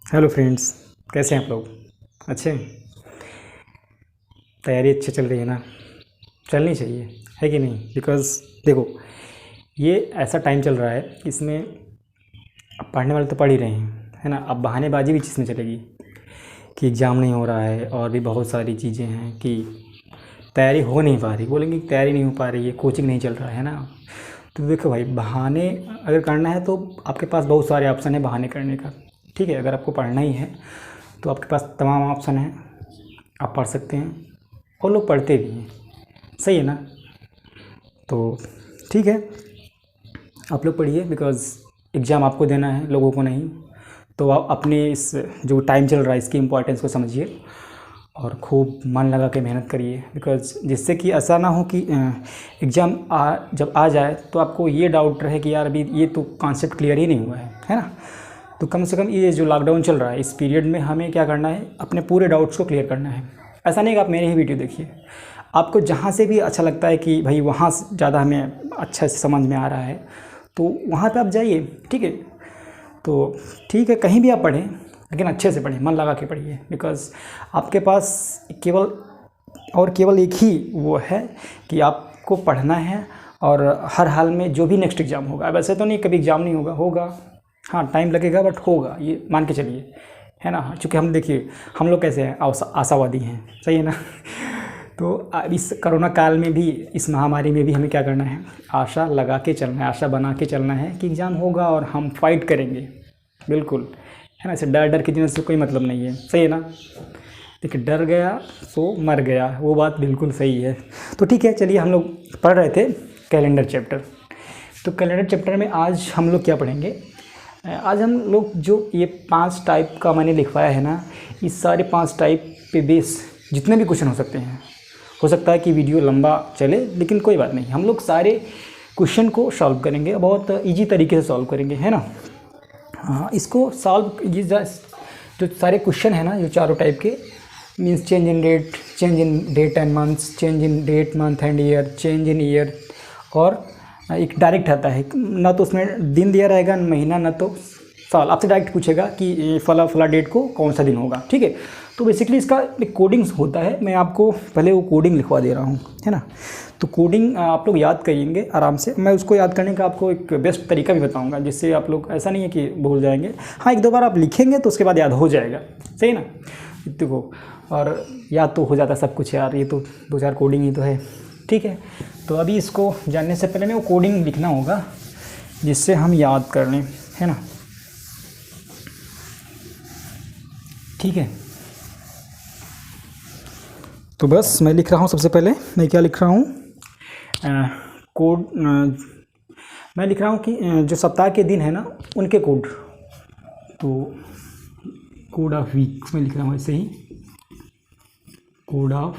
Hello friends, कैसे हैं आप लोग? अच्छे हैं? तैयारी अच्छी चल रही है ना? चलनी चाहिए, है कि नहीं? बिकॉज़ देखो, ये ऐसा टाइम चल रहा है, इसमें अब पढ़ने वाले तो पढ़ ही रहे हैं, है ना? अब बहानेबाजी भी जिसमें चलेगी कि एग्ज़ाम नहीं हो रहा है और भी बहुत सारी चीज़ें हैं कि तैयारी हो नहीं पा रही, बोलेंगे कि तैयारी नहीं हो पा रही है, कोचिंग नहीं चल रहा है ना? तो देखो भाई, बहाने अगर करना है तो आपके पास बहुत सारे ऑप्शन है बहाने करने का, ठीक है? अगर आपको पढ़ना ही है तो आपके पास तमाम ऑप्शन हैं, आप पढ़ सकते हैं और लोग पढ़ते भी हैं, सही है ना? तो ठीक है, आप लोग पढ़िए बिकॉज़ एग्ज़ाम आपको देना है, लोगों को नहीं। तो आप अपने इस जो टाइम चल रहा है इसकी इम्पोर्टेंस को समझिए और खूब मन लगा के मेहनत करिए, बिकॉज़ जिससे कि ऐसा ना हो कि एग्ज़ाम जब आ जाए तो आपको ये डाउट रहे कि यार अभी ये तो कॉन्सेप्ट क्लियर ही नहीं हुआ है ना? तो कम से कम ये जो लॉकडाउन चल रहा है इस पीरियड में हमें क्या करना है, अपने पूरे डाउट्स को क्लियर करना है। ऐसा नहीं कि आप मेरी ही वीडियो देखिए, आपको जहाँ से भी अच्छा लगता है कि भाई वहाँ ज़्यादा हमें अच्छा से समझ में आ रहा है तो वहाँ पे आप जाइए, ठीक है? तो ठीक है, कहीं भी आप पढ़ें लेकिन अच्छे से पढ़ें, मन लगा के पढ़िए, बिकॉज़ आपके पास केवल एक ही वो है कि आपको पढ़ना है और हर हाल में जो भी नेक्स्ट एग्ज़ाम होगा, वैसे तो नहीं कभी एग्ज़ाम नहीं होगा, हाँ टाइम लगेगा बट होगा, ये मान के चलिए, है ना? चूँकि हम देखिए हम लोग कैसे हैं, आशावादी हैं, सही है ना? तो इस कोरोना काल में भी, इस महामारी में भी हमें क्या करना है, आशा लगा के चलना है, आशा बना के चलना है कि एग्ज़ाम होगा और हम फाइट करेंगे, बिल्कुल, है ना? ऐसे डर के जीने से कोई मतलब नहीं है, सही है ना? देखिए, डर गया सो मर गया, वो बात बिल्कुल सही है। तो ठीक है, चलिए हम लोग पढ़ रहे थे कैलेंडर चैप्टर। तो कैलेंडर चैप्टर में आज हम लोग क्या पढ़ेंगे? आज हम लोग जो ये 5 टाइप का मैंने लिखवाया है ना, इस सारे 5 टाइप पे बेस जितने भी क्वेश्चन हो सकते हैं, हो सकता है कि वीडियो लंबा चले लेकिन कोई बात नहीं, हम लोग सारे क्वेश्चन को सॉल्व करेंगे, बहुत इजी तरीके से सॉल्व करेंगे, है ना? हाँ, इसको सॉल्व ये जो सारे क्वेश्चन है ना, जो चारों टाइप के, means change in date and months, change in date month and year, change in year, और एक डायरेक्ट आता है ना, तो उसमें दिन दिया रहेगा महीना, ना तो साल, आपसे डायरेक्ट पूछेगा कि फला डेट को कौन सा दिन होगा, ठीक है? तो बेसिकली इसका एक कोडिंग्स होता है, मैं आपको पहले वो कोडिंग लिखवा दे रहा हूँ, है ना? तो कोडिंग आप लोग याद करेंगे आराम से, मैं उसको याद करने का आपको एक बेस्ट तरीका भी बताऊंगा, जिससे आप लोग ऐसा नहीं है कि भूल जाएंगे, हाँ एक दो बार आप लिखेंगे तो उसके बाद याद हो जाएगा, सही ना? देखो, और याद तो हो जाता सब कुछ यार, ये तो 2-4 कोडिंग ही तो है, ठीक है? तो अभी इसको जानने से पहले मैं वो कोडिंग लिखना होगा जिससे हम याद कर लें, है ना? ठीक है, तो बस मैं लिख रहा हूँ। सबसे पहले मैं क्या लिख रहा हूँ, कोड मैं लिख रहा हूँ कि जो सप्ताह के दिन है ना उनके कोड, तो कोड ऑफ वीक मैं लिख रहा हूँ, ऐसे ही कोड ऑफ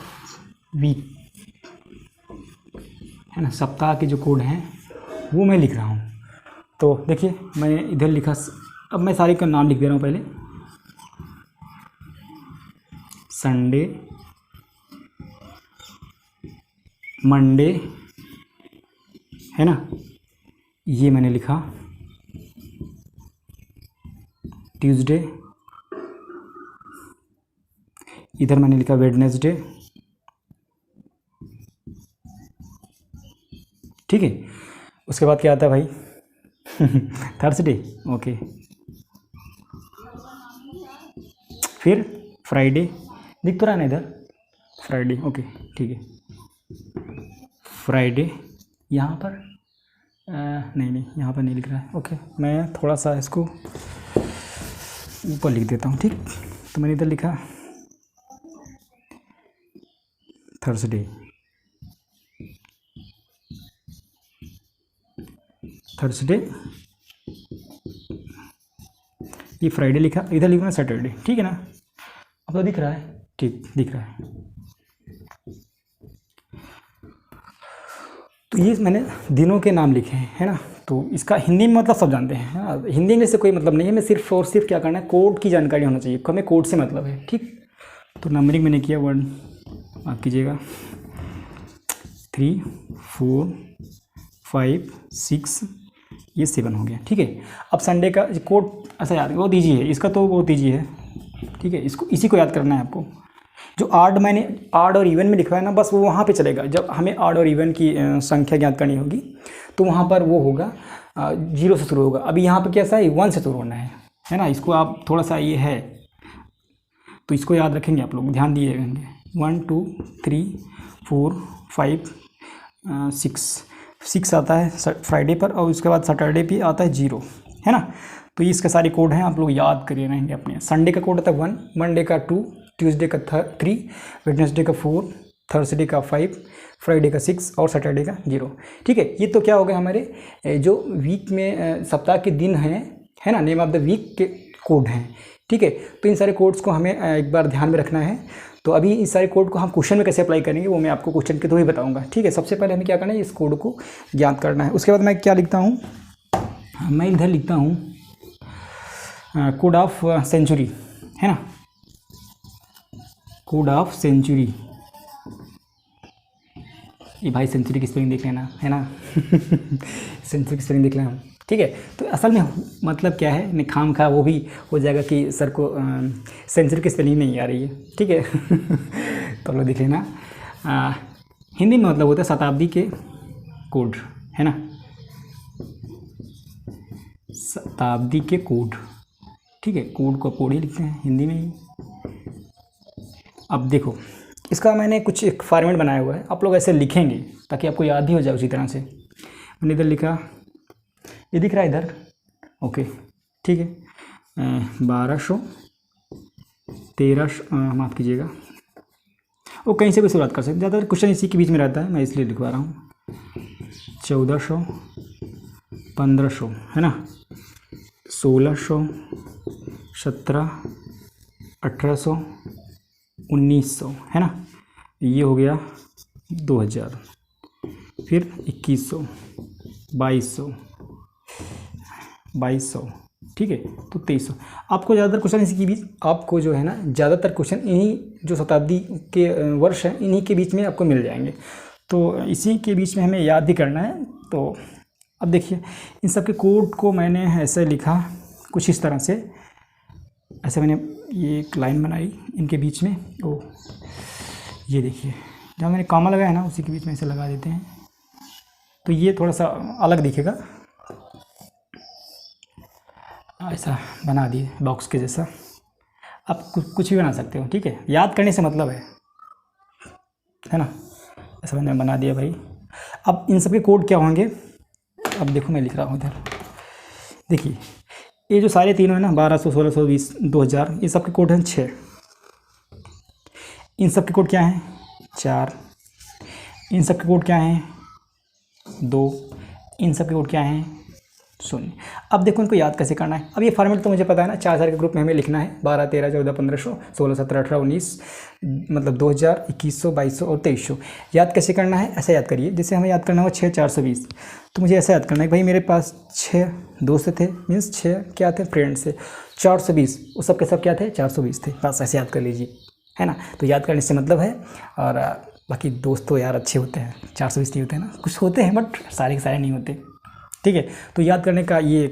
वीक, है ना? सप्ताह के जो कोड हैं वो मैं लिख रहा हूँ। तो देखिए मैंने इधर लिखा, अब मैं सारे का नाम लिख दे रहा हूँ पहले, संडे, मंडे, है ना? ये मैंने लिखा, ट्यूसडे, इधर मैंने लिखा वेडनेसडे, ठीक है? उसके बाद क्या आता है भाई? थर्सडे, ओके, फिर फ्राइडे, दिख तो रहा है ना इधर, फ्राइडे, ओके, ठीक है, फ्राइडे, यहाँ पर नहीं यहाँ पर नहीं लिख रहा है, ओके, मैं थोड़ा सा इसको ऊपर लिख देता हूँ, ठीक? तो मैंने इधर लिखा थर्सडे, ये फ्राइडे लिखा, इधर लिखना सैटरडे, ठीक है ना? अब तो दिख रहा है, ठीक दिख रहा है। तो ये मैंने दिनों के नाम लिखे हैं, है ना? तो इसका हिंदी में मतलब सब जानते हैं, हाँ? हिंदी इंग्लिश से कोई मतलब नहीं है, मैं सिर्फ और सिर्फ क्या करना है, कोड की जानकारी होना चाहिए, हमें कोड से मतलब है, ठीक? तो नंबरिंग मैंने किया 1, आप कीजिएगा 3, 4, 5, 6, ये 7 हो गया, ठीक है। अब संडे का कोड ऐसा याद वो दीजिए, इसका तो वो दीजिए, ठीक है। इसको इसी को याद करना है आपको। जो आड मैंने आड और इवन में लिखवाया ना, बस वो वहाँ पे चलेगा। जब हमें आड और इवन की संख्या ज्ञात करनी होगी तो वहाँ पर वो होगा 0 से शुरू होगा। अभी यहाँ पर कैसा है, 1 से शुरू होना है ना। इसको आप थोड़ा सा ये है तो इसको याद रखेंगे आप लोग, ध्यान दिए रहेंगे। 1 2 3 4 5 6 आता है फ्राइडे पर, और उसके बाद सैटरडे भी आता है 0, है ना। तो ये इसके सारे कोड हैं, आप लोग याद करिए रहेंगे अपने। संडे का कोड आता है 1, मंडे का 2, ट्यूसडे का 3, वेडनेसडे का 4, थर्सडे का 5, फ्राइडे का 6 और सैटरडे का 0, ठीक है। ये तो क्या हो गया हमारे जो वीक में सप्ताह के दिन हैं, है ना, नेम ऑफ द वीक के कोड हैं, ठीक है। तो इन सारे कोड्स को हमें एक बार ध्यान में रखना है। तो अभी इस सारे कोड को हम क्वेश्चन में कैसे अप्लाई करेंगे वो मैं आपको क्वेश्चन के थ्रू ही बताऊंगा, ठीक है। सबसे पहले हमें क्या करना है, इस कोड को ज्ञात करना है। उसके बाद मैं क्या लिखता हूँ, मैं इधर लिखता हूँ कोड ऑफ सेंचुरी, है ना, कोड ऑफ सेंचुरी। ये भाई सेंचुरी की स्पेलिंग देख लेना, है ना सेंचुरी की स्पेलिंग देख लेना, ठीक है। तो असल में मतलब क्या है, मैं खाम खा वो भी हो जाएगा कि सर को सेंचुरी की स्पेलिंग नहीं आ रही है, ठीक है तो लोग देख लेना। हिंदी में मतलब होता है शताब्दी के कोड, है ना, शताब्दी के कोड, ठीक है। कोड को कोड ही लिखते हैं हिंदी में ही। अब देखो इसका मैंने कुछ एक फॉर्मेट बनाया हुआ है, आप लोग ऐसे लिखेंगे ताकि आपको याद भी हो जाए उसी तरह से। मैंने इधर लिखा, ये दिख रहा है इधर, ओके, ठीक है। 1200 1300 माफ़ कीजिएगा, वो कहीं से भी शुरुआत कर सकते, ज़्यादातर क्वेश्चन इसी के बीच में रहता है, मैं इसलिए लिखवा रहा हूँ। 1400 1500, है ना, 1600 17 1800 1900, है ना, ये हो गया 2000, फिर 2100 2200, ठीक है। तो 2300। आपको ज़्यादातर क्वेश्चन इसी के बीच, आपको जो है ना ज़्यादातर क्वेश्चन इन्हीं जो शताब्दी के वर्ष हैं इन्हीं के बीच में आपको मिल जाएंगे। तो इसी के बीच में हमें याद भी करना है। तो अब देखिए इन सब के कोड को मैंने ऐसे लिखा कुछ इस तरह से, ऐसे मैंने ये एक लाइन बनाई इनके बीच में। ओ ये देखिए जहाँ मैंने कॉमा लगाया है ना उसी के बीच में ऐसे लगा देते हैं, तो ये थोड़ा सा अलग दिखेगा, ऐसा बना दिए बॉक्स के जैसा। आप कुछ भी बना सकते हो, ठीक है, याद करने से मतलब है ना। ऐसा मैंने बना दिया भाई। अब इन सब के कोड क्या होंगे, अब देखो मैं लिख रहा हूँ इधर, देखिए ये जो सारे तीनों है ना 1200 1600 20 2000, ये सब के कोड हैं 6। इन सब के कोड क्या हैं 4। इन सब के कोड क्या हैं 2। इन सब के कोड क्या हैं 0। अब देखो इनको याद कैसे करना है। अब ये फॉर्मेट तो मुझे पता है ना, 4 के ग्रुप में हमें लिखना है 12 13 14 1500 16 17 18 19, मतलब 2000 2100 2200 और 2300। याद कैसे करना है, ऐसा याद करिए जैसे हमें याद करना हो 6 420, तो मुझे ऐसा याद करना है भाई मेरे पास 6 दोस्त थे, मीन्स 6 क्या थे फ्रेंड्स थे, 420 वो सब के सब क्या थे 420 थे, बस ऐसे याद कर लीजिए, है ना। तो याद करने से मतलब है। और बाकी दोस्त तो यार अच्छे होते हैं, 420 नहीं होते हैं ना, कुछ होते हैं बट सारे के सारे नहीं होते, ठीक है। तो याद करने का ये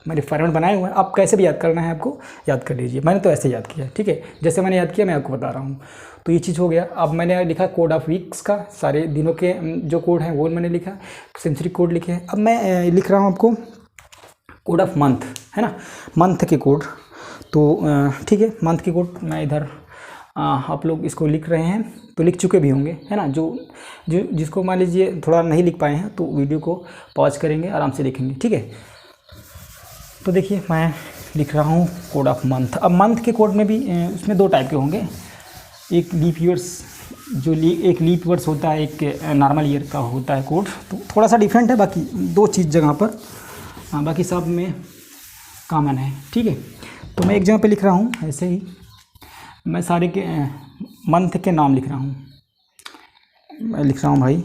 मैंने फॉर्मेट बनाए हुए हैं, आप कैसे भी याद करना है आपको याद कर लीजिए। मैंने तो ऐसे याद किया, ठीक है, जैसे मैंने याद किया मैं आपको बता रहा हूँ। तो ये चीज़ हो गया। अब मैंने लिखा कोड ऑफ वीक्स का, सारे दिनों के जो कोड हैं वो मैंने लिखा, सेंचुरी कोड लिखे हैं। अब मैं लिख रहा हूँ आपको कोड ऑफ मंथ, है ना, मंथ के कोड। तो ठीक है, मंथ के कोड मैं इधर आप लोग इसको लिख रहे हैं तो लिख चुके भी होंगे, है ना। जो जिसको मान लीजिए थोड़ा नहीं लिख पाए हैं तो वीडियो को पॉज करेंगे, आराम से लिखेंगे, ठीक है। तो देखिए मैं लिख रहा हूँ कोड ऑफ मंथ। अब मंथ के कोड में भी उसमें 2 टाइप के होंगे, एक लीप ईयर्स जो एक लीप ईयर्स होता है, एक नॉर्मल ईयर का होता है कोड, तो थोड़ा सा डिफरेंट है, बाकी 2 चीज़ जगह पर, बाकी सब में कॉमन है, ठीक है। तो मैं एक जगह पे लिख रहा हूँ ऐसे ही, मैं सारे के मंथ के नाम लिख रहा हूँ, मैं लिख रहा हूँ भाई,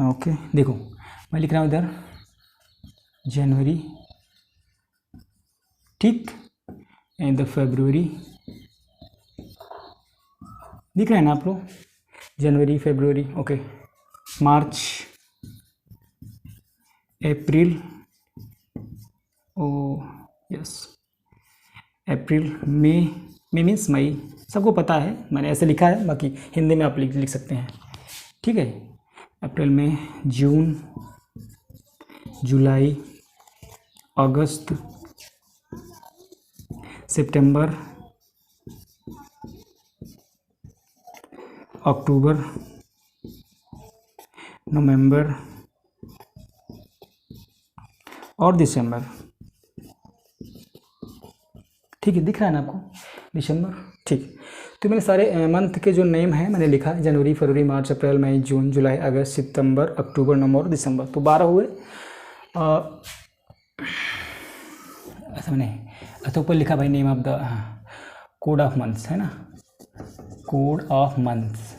ओके। देखो मैं लिख रहा हूँ इधर जनवरी, ठीक, एंड फरवरी, दिख रहे हैं ना आप लोग, जनवरी फरवरी, ओके, मार्च, अप्रैल, ओ यस, अप्रैल, मई मीन्स मई, सबको पता है, मैंने ऐसे लिखा है, बाकी हिंदी में आप लिख सकते हैं, ठीक है। अप्रैल, मई, जून, जुलाई, अगस्त, सितंबर, अक्टूबर, नवंबर और दिसंबर, ठीक है, दिख रहा है ना आपको, दिसंबर, ठीक। तो मैंने सारे मंथ के जो नेम हैं मैंने लिखा, जनवरी, फरवरी, मार्च, अप्रैल, मई, जून, जुलाई, अगस्त, सितंबर, अक्टूबर, नवंबर और दिसंबर, तो 12 हुए। ऐसा नहीं, अच्छा ऊपर लिखा भाई name of the code of months, है ना, कोड ऑफ मंथ्स,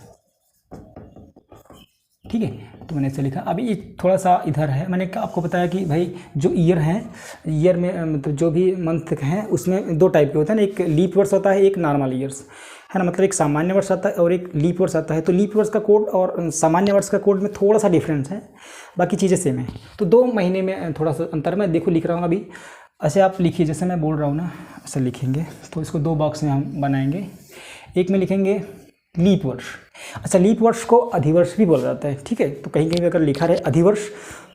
ठीक है। तो मैंने ऐसे लिखा। अभी ये थोड़ा सा इधर है, मैंने आपको बताया कि भाई जो ईयर हैं, ईयर में मतलब जो भी मंथ हैं उसमें दो टाइप के होते हैं ना, एक लीप वर्ष होता है, एक नॉर्मल ईयर्स, है ना, मतलब एक सामान्य वर्ष आता है और एक लीप वर्ष आता है। तो लीप वर्ष का कोड और सामान्य वर्ष का कोड में थोड़ा सा डिफरेंस है, बाकी चीज़ें सेम है। तो 2 महीने में थोड़ा सा अंतर, मैं देखो लिख रहा हूँ अभी, ऐसे आप लिखिए जैसे मैं बोल रहा हूँ ना, ऐसे लिखेंगे। तो इसको 2 बॉक्स में हम बनाएंगे, एक में लिखेंगे लीप वर्ष। अच्छा, लीप वर्ष को अधिवर्ष भी बोला जाता है, ठीक है। तो कहीं कहीं अगर लिखा रहे अधिवर्ष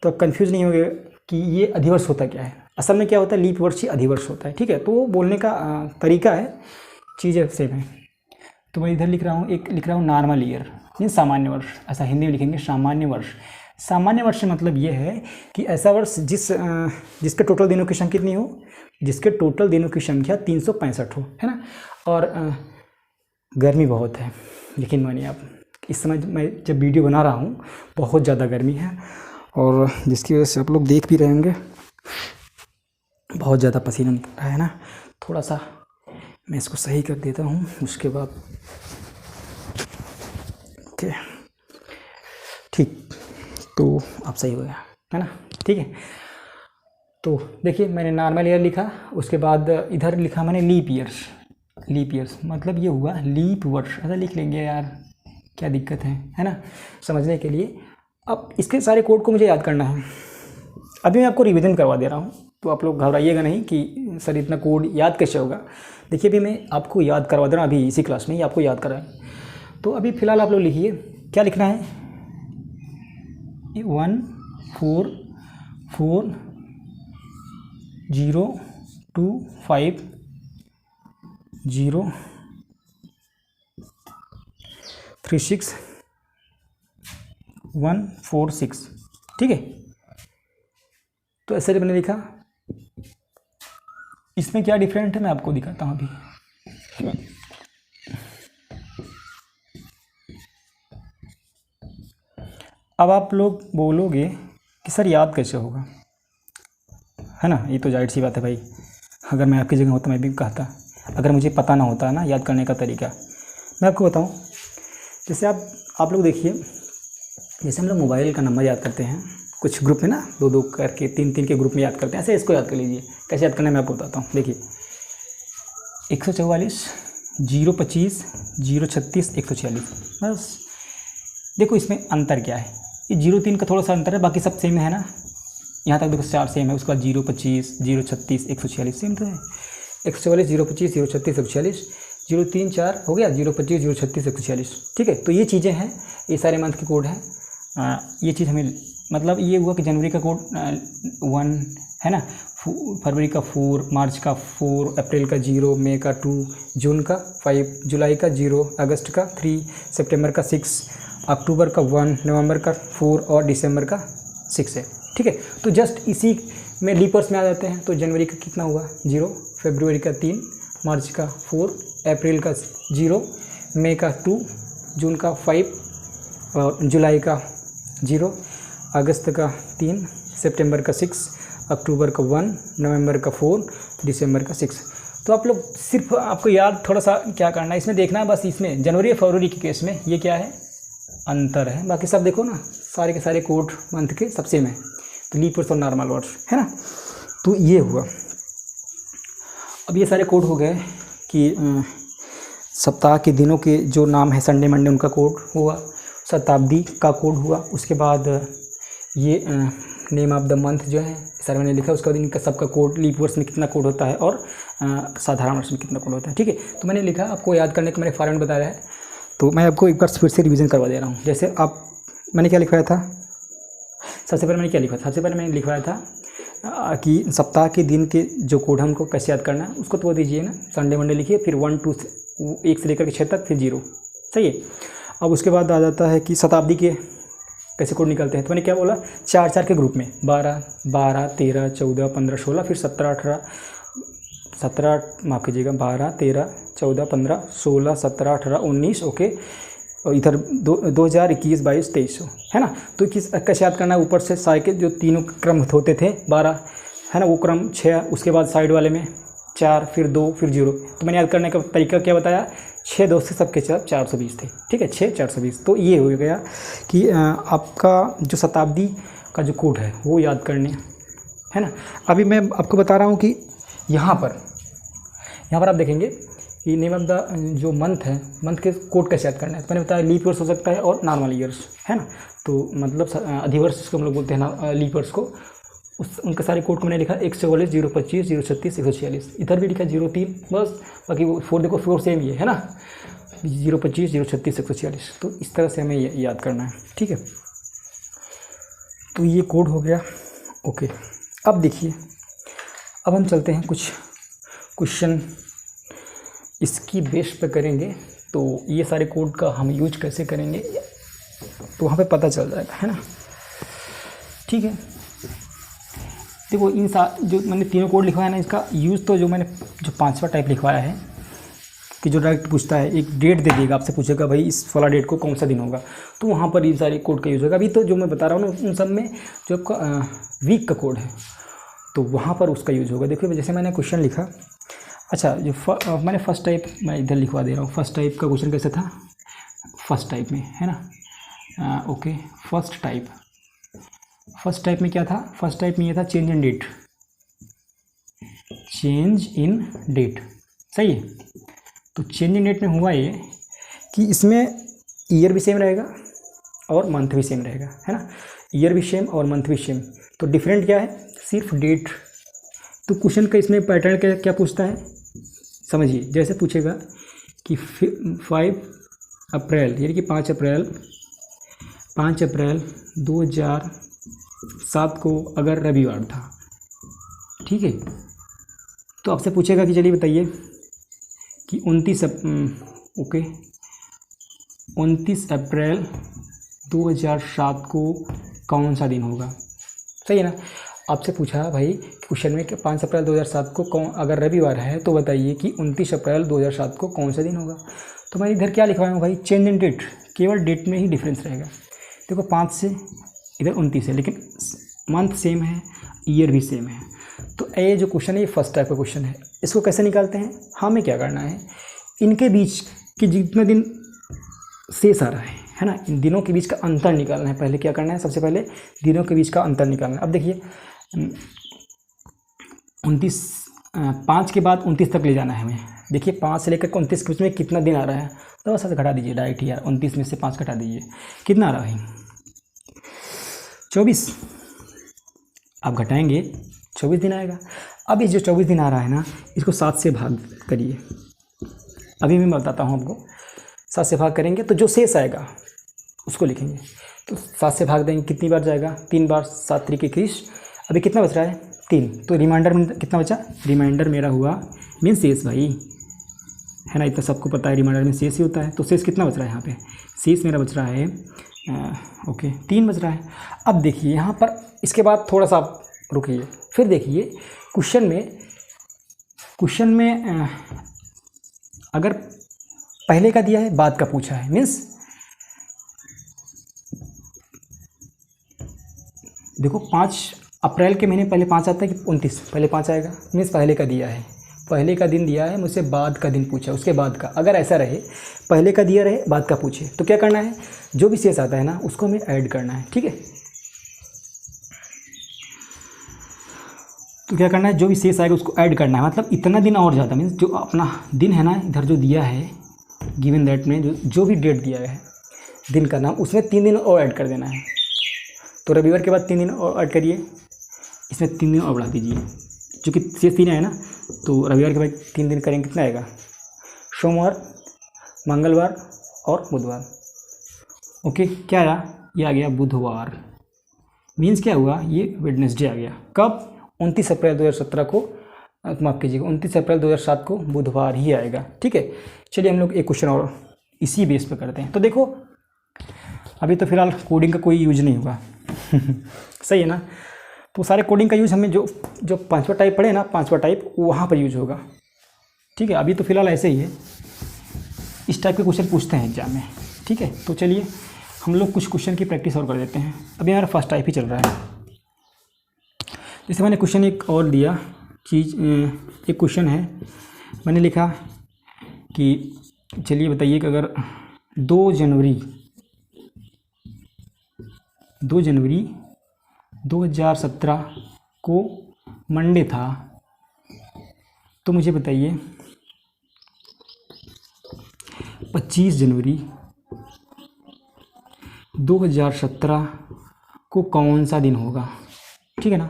तो आप कन्फ्यूज़ नहीं होंगे कि ये अधिवर्ष होता क्या है। असल में क्या होता है, लीप वर्ष ही अधिवर्ष होता है, ठीक है। तो वो बोलने का तरीका है, चीज़ें सेम है। तो मैं इधर लिख रहा हूँ, एक लिख रहा हूँ नॉर्मल ईयर मीन्स सामान्य वर्ष, ऐसा हिंदी में लिखेंगे सामान्य वर्ष। सामान्य वर्ष से मतलब ये है कि ऐसा वर्ष जिसके टोटल दिनों की संख्या कितनी हो, जिसके टोटल दिनों की संख्या 365 हो, है ना। और गर्मी बहुत है, यकीन मानिए आप, इस समय मैं जब वीडियो बना रहा हूँ बहुत ज़्यादा गर्मी है, और जिसकी वजह से आप लोग देख भी रहे होंगे बहुत ज़्यादा पसीना निकल रहा है ना। थोड़ा सा मैं इसको सही कर देता हूँ, उसके बाद ओके, ठीक, तो अब सही हो गया है ना, ठीक है। तो देखिए मैंने नॉर्मल ईयर लिखा, उसके बाद इधर लिखा मैंने लीप ईयर्स। लीप ईयर्स मतलब ये हुआ लीप वर्ष, ऐसा लिख लेंगे यार, क्या दिक्कत है ना, समझने के लिए। अब इसके सारे कोड को मुझे याद करना है, अभी मैं आपको रिवीजन करवा दे रहा हूँ, तो आप लोग घबराइएगा नहीं कि सर इतना कोड याद कैसे होगा। देखिए अभी मैं आपको याद करवा दे रहा हूँ, अभी इसी क्लास में ही आपको याद कराएं। तो अभी फ़िलहाल आप लोग लिखिए, क्या लिखना है, 1 4 4 0 2 5 0 3 6 1 4 6, ठीक है। तो ऐसे मैंने लिखा, इसमें क्या डिफरेंट है मैं आपको दिखाता हूँ अभी। अब आप लोग बोलोगे कि सर याद कैसे होगा, है ना, ये तो जाहिर सी बात है भाई, अगर मैं आपकी जगह होता मैं भी कहता, अगर मुझे पता ना होता ना याद करने का तरीका। मैं आपको बताऊं, जैसे आप लोग देखिए, जैसे हम लोग मोबाइल का नंबर याद करते हैं, कुछ ग्रुप में ना 2-2 करके 3-3 के ग्रुप में याद करते हैं, ऐसे इसको याद कर लीजिए। कैसे याद करना है मैं आपको बताता हूँ, देखिए 144 025 036 146, बस। देखो इसमें अंतर क्या है, ये 0-3 का थोड़ा सा अंतर है, बाकी सब सेम है ना, यहाँ तक देखो 4 सेम है, उसके बाद 025 036 146 सेम तो है, 144 025 036 146, 0-3 4 हो गया, 025 036 146, ठीक है। तो ये चीज़ें हैं, ये सारे मंथ के कोड हैं। ये चीज़ हमें मतलब ये हुआ कि जनवरी का कोड 1 है ना, फरवरी का 4, मार्च का 4, अप्रैल का 0, मई का 2, जून का 5, जुलाई का 0, अगस्त का 3, सितंबर का 6, अक्टूबर का 1, नवंबर का 4 और दिसंबर का 6 है, ठीक है। तो जस्ट इसी में लीपर्स में आ जाते हैं। तो जनवरी का कितना हुआ 0, फरवरी का 3, मार्च का 4, अप्रैल का 0, मई का 2, जून का 5 और जुलाई का 0, अगस्त का 3, सितंबर का 6, अक्टूबर का 1, नवंबर का 4, दिसंबर का 6। तो आप लोग सिर्फ आपको याद थोड़ा सा क्या करना है, इसमें देखना है बस, इसमें जनवरी फरवरी के केस में ये क्या है, अंतर है, बाकी सब देखो ना सारे के सारे कोड मंथ के सब सेम है। तो लीप वर्ष और नॉर्मल वर्ष है ना, तो ये हुआ। अब ये सारे कोड हो गए कि सप्ताह के दिनों के जो नाम है, संडे मंडे उनका कोड हुआ, शताब्दी का कोड हुआ, उसके बाद ये नेम ऑफ द मंथ जो है सर मैंने लिखा, उसके बाद इनका सबका कोड, लीप वर्ष में कितना कोड होता है और साधारण वर्ष में कितना कोड होता है। ठीक है, तो मैंने लिखा, आपको याद करने का मैंने फॉर्मेट बताया है, तो मैं आपको एक बार फिर से रिवीजन करवा दे रहा हूँ। जैसे आप, मैंने क्या लिखवाया था, सबसे पहले मैंने क्या लिखा था, सबसे पहले मैंने लिखवाया था कि सप्ताह के दिन के जो कोड है उनको कैसे याद करना है, उसको तो दीजिए ना, संडे मंडे लिखिए, फिर 1 2 1 से लेकर के 6 तक, फिर 0। सही है। अब उसके बाद आ जाता है कि शताब्दी के कैसे कोड निकलते हैं, तो मैंने क्या बोला, 4 के ग्रुप में 12 13 14 15 16, फिर 12 13 14 15 16 17 18 19, ओके। और इधर 2021 22 23 है ना। तो कैसे याद करना है, ऊपर से साइ के जो तीनों क्रम होते थे 12 है ना, वो क्रम 6, उसके बाद साइड वाले में 4, फिर 2, फिर 0। तो मैंने याद करने का तरीका क्या बताया, 6 2 से सबके 420 थे। ठीक है, 6 420। तो ये हो गया कि आपका जो शताब्दी का जो कोड है वो याद करने है ना। अभी मैं आपको बता रहा हूँ कि यहाँ पर आप देखेंगे कि नेम ऑफ द जो मंथ है, मंथ के कोड कैसे याद करना है। तो मैंने बताया लीप ईयर्स हो सकता है और नॉर्मल ईयर्स है ना। तो मतलब अधिवर्ष जिसको हम लोग बोलते हैं ना, लीप ईयर्स को, उनके सारे कोड को मैंने लिखा 144 025 036 146। इधर भी लिखा 03, बस बाकी वो 4 देखो 4 सेम ही है ना, 025 036 146। तो इस तरह से हमें याद करना है। ठीक है, तो ये कोड हो गया। ओके, अब देखिए, अब हम चलते हैं कुछ क्वेश्चन इसकी बेस पे करेंगे। तो ये सारे कोड का हम यूज कैसे करेंगे तो वहाँ पे पता चल जाएगा, है ना। ठीक है, देखो इन जो मैंने तीनों कोड लिखवाया है ना, इसका यूज़ तो जो मैंने जो 5वां टाइप लिखवाया है कि जो डायरेक्ट पूछता है, एक डेट दे देगा, आपसे पूछेगा भाई इस वाला डेट को कौन सा दिन होगा, तो वहाँ पर ये सारे कोड का यूज़ होगा। अभी तो जो मैं बता रहा हूँ ना, उन सब में जो आपका वीक का कोड है तो वहाँ पर उसका यूज़ होगा। देखिए जैसे मैंने क्वेश्चन लिखा, अच्छा जो मैंने फर्स्ट टाइप मैं इधर लिखवा दे रहा हूँ। फर्स्ट टाइप का क्वेश्चन कैसे था, फर्स्ट टाइप में है ना। ओके, फर्स्ट टाइप में क्या था, फर्स्ट टाइप में ये था change in date, change in date. सही है, तो चेंज इन डेट में हुआ ये कि इसमें ईयर भी सेम रहेगा और मंथ भी सेम रहेगा, है ना। ईयर भी सेम और मंथ भी सेम, तो डिफरेंट क्या है, सिर्फ डेट। तो क्वेश्चन का इसमें पैटर्न क्या पूछता है समझिए। जैसे पूछेगा कि 5 अप्रैल यानी कि 5 अप्रैल 2007 को अगर रविवार था, ठीक है, तो आपसे पूछेगा कि चलिए बताइए कि 29 अप्रैल 2007 को कौन सा दिन होगा। सही है ना। आपसे पूछा भाई क्वेश्चन में कि 5 अप्रैल 2007 को अगर रविवार है तो बताइए कि 29 अप्रैल 2007 को कौन सा दिन होगा। तो मैं इधर क्या लिखवाया हूँ भाई, चेंज इन डेट, केवल डेट में ही डिफरेंस रहेगा। देखो 5 से इधर 29 है, लेकिन मंथ सेम है, ईयर भी सेम है। तो ये जो क्वेश्चन है ये फर्स्ट टाइप का क्वेश्चन है। इसको कैसे निकालते हैं, हमें क्या करना है, इनके बीच के जितने दिन शेष आ रहा है ना, इन दिनों के बीच का अंतर निकालना है। पहले क्या करना है, सबसे पहले दिनों के बीच का अंतर निकालना है। अब देखिए 5 के बाद 29 तक ले जाना है हमें। देखिए 5 से लेकर 29 के बीच में कितना दिन आ रहा है, तो बस घटा दीजिए डायरेक्ट यार, 29 में से 5 घटा दीजिए, कितना आ रहा है 24। आप घटाएंगे 24 दिन आएगा। अब ये जो 24 दिन आ रहा है ना, इसको 7 से भाग करिए। अभी मैं बताता हूँ आपको, 7 से भाग करेंगे तो जो शेष आएगा उसको लिखेंगे। तो 7 से भाग देंगे, कितनी बार जाएगा, 3 बार, 7 3 21। अभी कितना बच रहा है, 3। तो रिमाइंडर में कितना बचा, रिमाइंडर मेरा हुआ मीन शेष भाई, है ना। इतना सबको पता है रिमाइंडर में शेष ही होता है। तो शेष कितना बच रहा है यहाँ पे, शेष मेरा बच रहा है 3 बच रहा है। अब देखिए यहाँ पर इसके बाद थोड़ा सा आप रुकिए, फिर देखिए क्वेश्चन में अगर पहले का दिया है बाद का पूछा है, मीन्स देखो 5 अप्रैल के महीने पहले 5 आता है कि 29 पहले 5 आएगा, मीन्स पहले का दिया है, पहले का दिन दिया है, मुझसे बाद का दिन पूछा, उसके बाद का। अगर ऐसा रहे पहले का दिया रहे बाद का पूछे, तो क्या करना है, जो भी शेष आता है ना उसको हमें ऐड करना है। ठीक है, तो क्या करना है, जो भी शेष आएगा उसको ऐड करना है, मतलब इतना दिन और ज़्यादा, मीन्स जो अपना दिन है ना इधर जो दिया है गिवन दैट में जो भी डेट दिया है दिन का नाम, उसमें 3 दिन और ऐड कर देना है। तो तो रविवार के बाद 3 दिन और ऐड करिए, इसमें 3 दिन और बढ़ा दीजिए, चूँकि शेष 3 है ना, तो रविवार के बाद 3 दिन करेंगे, कितना आएगा? सोमवार, मंगलवार और बुधवार। ओके, क्या आया? ये आ गया बुधवार। मीन्स क्या हुआ? ये वेडनेसडे आ गया। कब? 29 अप्रैल 2017 को, माफ़ कीजिएगा, 29 अप्रैल 2007 को बुधवार ही आएगा। ठीक है, चलिए हम लोग एक क्वेश्चन और इसी बेस पे करते हैं। तो देखो अभी तो फिलहाल कोडिंग का कोई यूज नहीं होगा सही है ना। तो सारे कोडिंग का यूज हमें जो 5वां टाइप पढ़े ना, 5वां टाइप वहाँ पर यूज होगा। ठीक है, अभी तो फिलहाल ऐसे ही है, इस टाइप के क्वेश्चन पूछते हैं एग्जाम में। ठीक है, तो चलिए हम लोग कुछ क्वेश्चन की प्रैक्टिस और कर देते हैं। अभी हमारा फर्स्ट टाइप ही चल रहा है। जैसे मैंने क्वेश्चन एक और दिया चीज़, एक क्वेश्चन है, मैंने लिखा कि चलिए बताइए कि अगर 2 जनवरी 2017 को मंडे था, तो मुझे बताइए 25 जनवरी 2017 को कौन सा दिन होगा। ठीक है ना,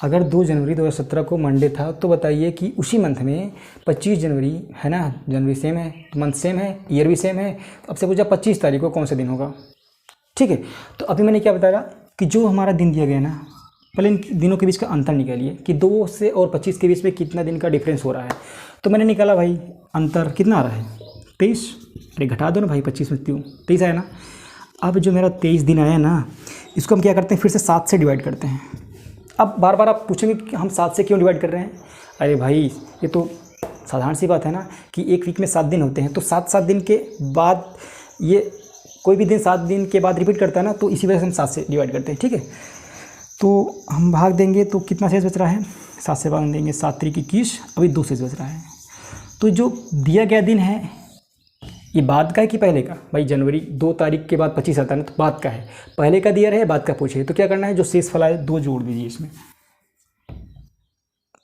अगर 2 जनवरी 2017 को मंडे था तो बताइए कि उसी मंथ में 25 जनवरी है ना, जनवरी सेम है, मंथ सेम है, ईयर भी सेम है, तो अब से पूछा 25 तारीख को कौन सा दिन होगा। ठीक है, तो अभी मैंने क्या बताया कि जो हमारा दिन दिया गया ना, पहले इन दिनों के बीच का अंतर निकालिए कि 2 से और 25 के बीच में कितना दिन का डिफरेंस हो रहा है। तो मैंने निकाला भाई, अंतर कितना आ रहा है? 23। अरे घटा दो ना भाई, 25 में 23 आया ना। अब जो मेरा 23 दिन आया ना, इसको हम क्या करते हैं, फिर से 7 से डिवाइड करते हैं। अब बार बार आप पूछेंगे कि हम 7 से क्यों डिवाइड कर रहे हैं। अरे भाई ये तो साधारण सी बात है ना कि एक वीक में 7 दिन होते हैं, तो 7 दिन के बाद ये कोई भी दिन 7 दिन के बाद रिपीट करता है ना, तो इसी वजह से हम 7 से डिवाइड करते हैं। ठीक है, तो हम भाग देंगे तो कितना शेष बच रहा है? 7 से भाग देंगे, 7 3 21, अभी 2 शेष बच रहा है। तो जो दिया गया दिन है ये बाद का है कि पहले का? भाई जनवरी 2 तारीख के बाद 25 आता है ना, तो बाद का है। पहले का दिया रहे, बाद का पूछे, तो क्या करना है, जो शेष फला है 2 जोड़ दीजिए इसमें।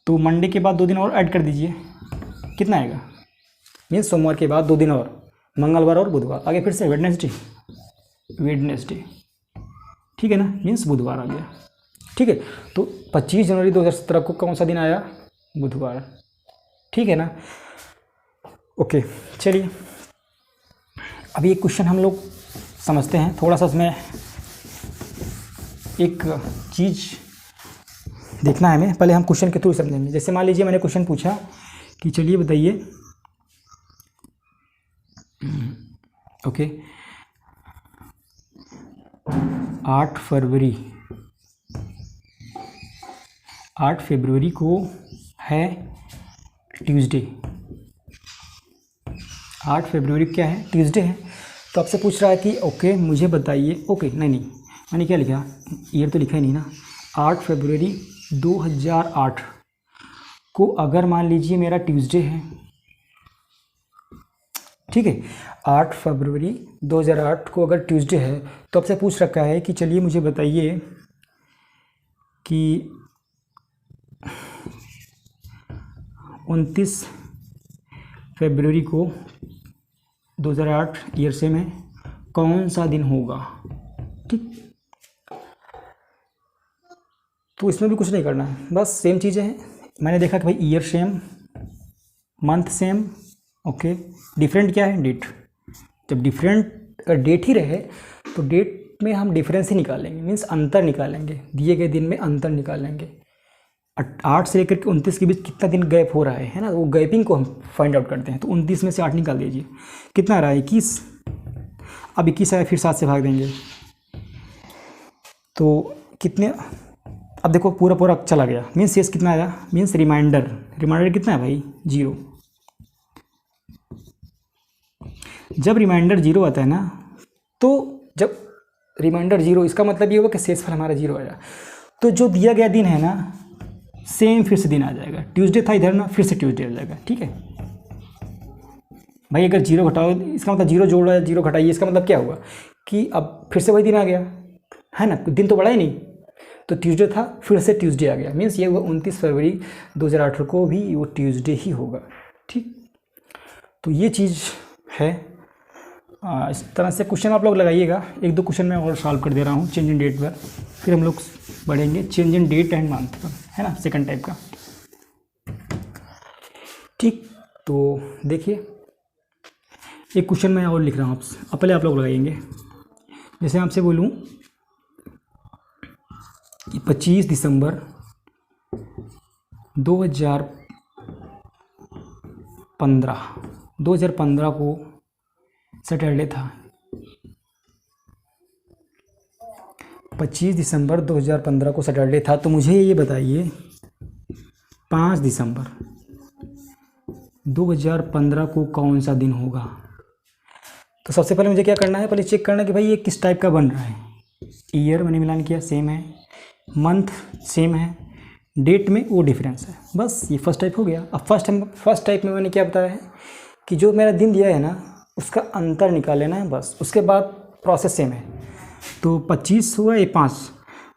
तो मंडे के बाद 2 दिन और ऐड कर दीजिए, कितना आएगा? मीन्स सोमवार के बाद 2 दिन और, मंगलवार और बुधवार। आगे फिर से वेडनेसडे। ठीक है ना, मीन्स बुधवार आ गया। ठीक है, तो 25 जनवरी 2017 को कौन सा दिन आया? बुधवार। ठीक है ना। ओके, चलिए अभी एक क्वेश्चन हम लोग समझते हैं। थोड़ा सा उसमें एक चीज़ देखना है हमें, पहले हम क्वेश्चन के थ्रू समझेंगे। जैसे मान लीजिए मैंने क्वेश्चन पूछा कि चलिए बताइए, ओके, 8 फरवरी को है ट्यूसडे। 8 फरवरी क्या है? ट्यूसडे है। तो आपसे पूछ रहा है कि ओके मुझे बताइए, ओके नहीं मैंने क्या लिखा, ईयर तो लिखा ही नहीं ना। 8 फरवरी 2008 को अगर मान लीजिए मेरा ट्यूसडे है, ठीक है, 8 फरवरी 2008 को अगर ट्यूसडे है, तो आपसे पूछ रखा है कि चलिए मुझे बताइए कि 29 फरवरी को 2008 ईयर से में कौन सा दिन होगा। ठीक, तो इसमें भी कुछ नहीं करना है, बस सेम चीज़ें हैं। मैंने देखा कि भाई year same, month same, okay, different क्या है? डेट। जब डिफरेंट डेट ही रहे तो डेट में हम डिफरेंस ही निकालेंगे, मीन्स अंतर निकालेंगे, दिए गए दिन में अंतर निकालेंगे। 8 से लेकर के 29 के बीच कितना दिन गैप हो रहा है ना, वो गैपिंग को हम फाइंड आउट करते हैं। तो 29 में से 8 निकाल दीजिए, कितना आ रहा है? 21। अब 21 आया, फिर 7 से भाग देंगे तो कितने, अब देखो पूरा चला गया, मीन्स शेष कितना आया? मीन्स रिमाइंडर कितना है भाई? 0। जब रिमाइंडर 0 आता है ना, तो जब रिमाइंडर 0, इसका मतलब ये होगा कि शेषफल हमारा 0 आया। तो जो दिया गया दिन है ना, सेम फिर से दिन आ जाएगा। ट्यूसडे था इधर ना, फिर से ट्यूसडे आ जाएगा। ठीक है भाई, अगर 0 घटाओ इसका मतलब 0 जोड़ रहा है, 0 घटाइए इसका मतलब क्या हुआ कि अब फिर से वही दिन आ गया है ना, दिन तो बढ़ा ही नहीं। तो ट्यूसडे था, फिर से ट्यूसडे आ गया, मीन्स ये हुआ 29 फरवरी 2018 को भी वो ट्यूसडे ही होगा। ठीक, तो ये चीज़ है। इस तरह से क्वेश्चन आप लोग लगाइएगा। एक दो क्वेश्चन मैं और सॉल्व कर दे रहा हूँ चेंज इन डेट पर, फिर हम लोग बढ़ेंगे change in date and month पर, है ना, सेकंड टाइप का। ठीक, तो देखिए एक क्वेश्चन मैं और लिख रहा हूँ, अब पहले आप लोग लगाएंगे। जैसे आपसे बोलूँ कि 25 दिसंबर 2015 को सैटरडे था। 25 दिसंबर 2015 को सैटरडे था, तो मुझे ये बताइए 5 दिसंबर 2015 को कौन सा दिन होगा। तो सबसे पहले मुझे क्या करना है, पहले चेक करना है कि भाई ये किस टाइप का बन रहा है। ईयर मैंने मिलान किया, सेम है, मंथ सेम है, डेट में वो डिफरेंस है, बस ये फर्स्ट टाइप हो गया। अब फर्स्ट टाइप में मैंने क्या बताया है कि जो मेरा दिन दिया है ना उसका अंतर निकाल लेना है बस, उसके बाद प्रोसेस सेम है। तो 25 हुआ, ये 5,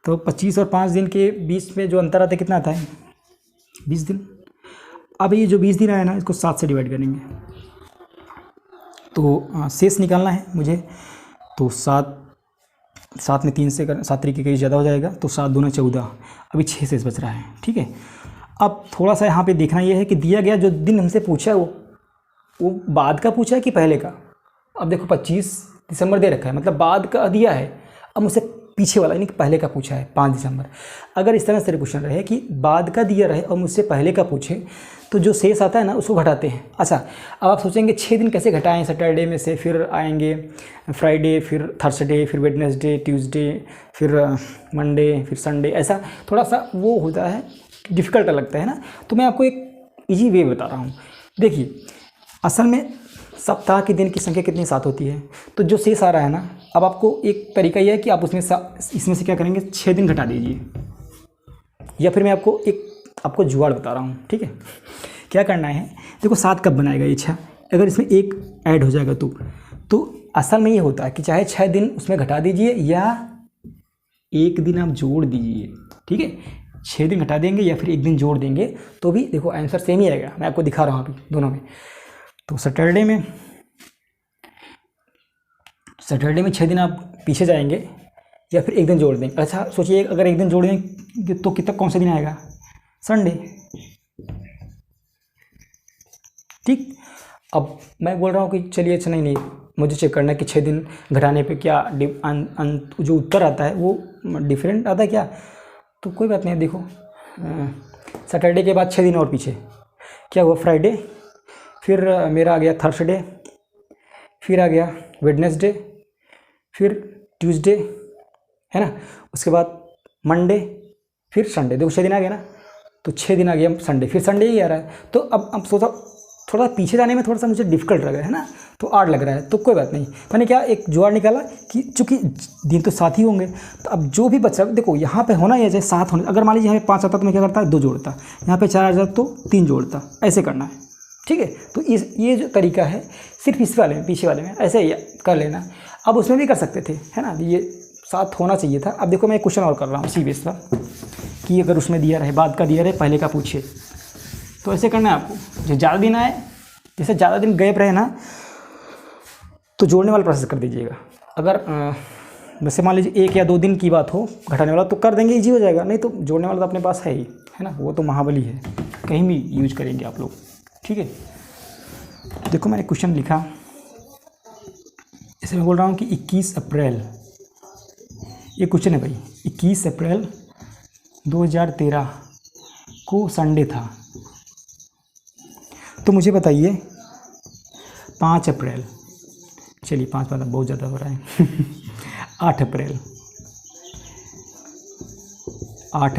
तो 25 और 5 दिन के बीच में जो अंतर आता है कितना आता है, 20 दिन। अब ये जो 20 दिन आया ना इसको 7 से डिवाइड करेंगे, तो शेष निकालना है मुझे। तो 7 में 3 से 7 तरीके के ज़्यादा हो जाएगा, तो 7 दूना 14, अभी 6 शेष बच रहा है। ठीक है, अब थोड़ा सा यहाँ पे देखना ये है कि दिया गया जो दिन हमसे पूछा है वो बाद का पूछा है कि पहले का। अब देखो 25 दिसंबर दे रखा है, मतलब बाद का दिया है। अब मुझसे पीछे वाला यानी कि पहले का पूछा है 5 दिसंबर। अगर इस तरह से क्वेश्चन रहे कि बाद का दिया रहे और मुझसे पहले का पूछे, तो जो शेष आता है ना उसको घटाते हैं। अच्छा, अब आप सोचेंगे 6 दिन कैसे घटाएं, सैटरडे में से फिर आएंगे फ्राइडे, फिर थर्सडे, फिर वेडनेसडे, ट्यूसडे, फिर मंडे, फिर संडे, ऐसा थोड़ा सा वो होता है, डिफ़िकल्ट लगता है ना। तो मैं आपको एक ईजी वे बता रहा हूँ। देखिए असल में सप्ताह के दिन की संख्या कितनी, 7 होती है। तो जो शेष आ रहा है ना, अब आपको एक तरीका यह है कि आप इसमें से क्या करेंगे, 6 दिन घटा दीजिए, या फिर मैं आपको जुगाड़ बता रहा हूँ। ठीक है, क्या करना है, देखो 7 कब बनाएगा ये 6, अगर इसमें 1 ऐड हो जाएगा तो असल में ये होता है कि चाहे 6 दिन उसमें घटा दीजिए या 1 दिन आप जोड़ दीजिए। ठीक है, 6 दिन घटा देंगे या फिर 1 दिन जोड़ देंगे तो भी देखो आंसर सेम ही आएगा। मैं आपको दिखा रहा हूँ अभी दोनों में। तो सैटरडे में 6 दिन आप पीछे जाएंगे या फिर 1 दिन जोड़ देंगे। अच्छा सोचिए, अगर 1 दिन जोड़ देंगे तो कितना, कौन सा दिन आएगा, संडे। ठीक, अब मैं बोल रहा हूँ कि चलिए अच्छा नहीं, मुझे चेक करना है कि 6 दिन घटाने पे क्या जो उत्तर आता है वो डिफरेंट आता है क्या। तो कोई बात नहीं, देखो सैटरडे के बाद 6 दिन और पीछे क्या हुआ, फ्राइडे, फिर मेरा आ गया थर्सडे, फिर आ गया वेडनेसडे, फिर ट्यूसडे, है ना, उसके बाद मंडे, फिर संडे। देखो 6 दिन आ गया ना, तो 6 दिन आ गया संडे, फिर संडे ही आ रहा है। तो अब सोचा थोड़ा पीछे जाने में थोड़ा सा मुझे डिफ़िकल्ट लग रहा है ना, तो 8 लग रहा है। तो कोई बात नहीं, मैंने क्या एक जुगाड़ निकाला कि चूँकि दिन तो 7 ही होंगे, तो अब जो भी बचा, देखो यहाँ पे होना या चाहे 7 होने, अगर मान लीजिए यहाँ पे 5 आता तो मैं क्या करता, 2 जोड़ता, यहाँ पे 4 आ जाता तो 3 जोड़ता, ऐसे करना है। ठीक है, तो ये जो तरीका है सिर्फ इस वाले में, पीछे वाले में ऐसे ही कर लेना। अब उसमें भी कर सकते थे, है ना, ये 7 होना चाहिए था। अब देखो मैं एक क्वेश्चन और कर रहा हूँ इसी बेस पर कि अगर उसमें दिया रहे, बाद का दिया रहे, पहले का पूछे, तो ऐसे करना है आपको। जो ज़्यादा दिन आए, जैसे ज़्यादा दिन गैप रहे ना, तो जोड़ने वाला प्रोसेस कर दीजिएगा। अगर वैसे मान लीजिए 1 या 2 दिन की बात हो घटाने वाला, तो कर देंगे, ईजी हो जाएगा। नहीं तो जोड़ने वाला तो अपने पास है ही, है ना, वो तो महाबली है, कहीं भी यूज करेंगे आप लोग। ठीक है, देखो मैंने क्वेश्चन लिखा, जैसे मैं बोल रहा हूँ कि 21 अप्रैल, ये क्वेश्चन है भाई, 21 अप्रैल 2013 को संडे था। तो मुझे बताइए 5 अप्रैल, चलिए 5 मतलब बहुत ज़्यादा हो रहा है 8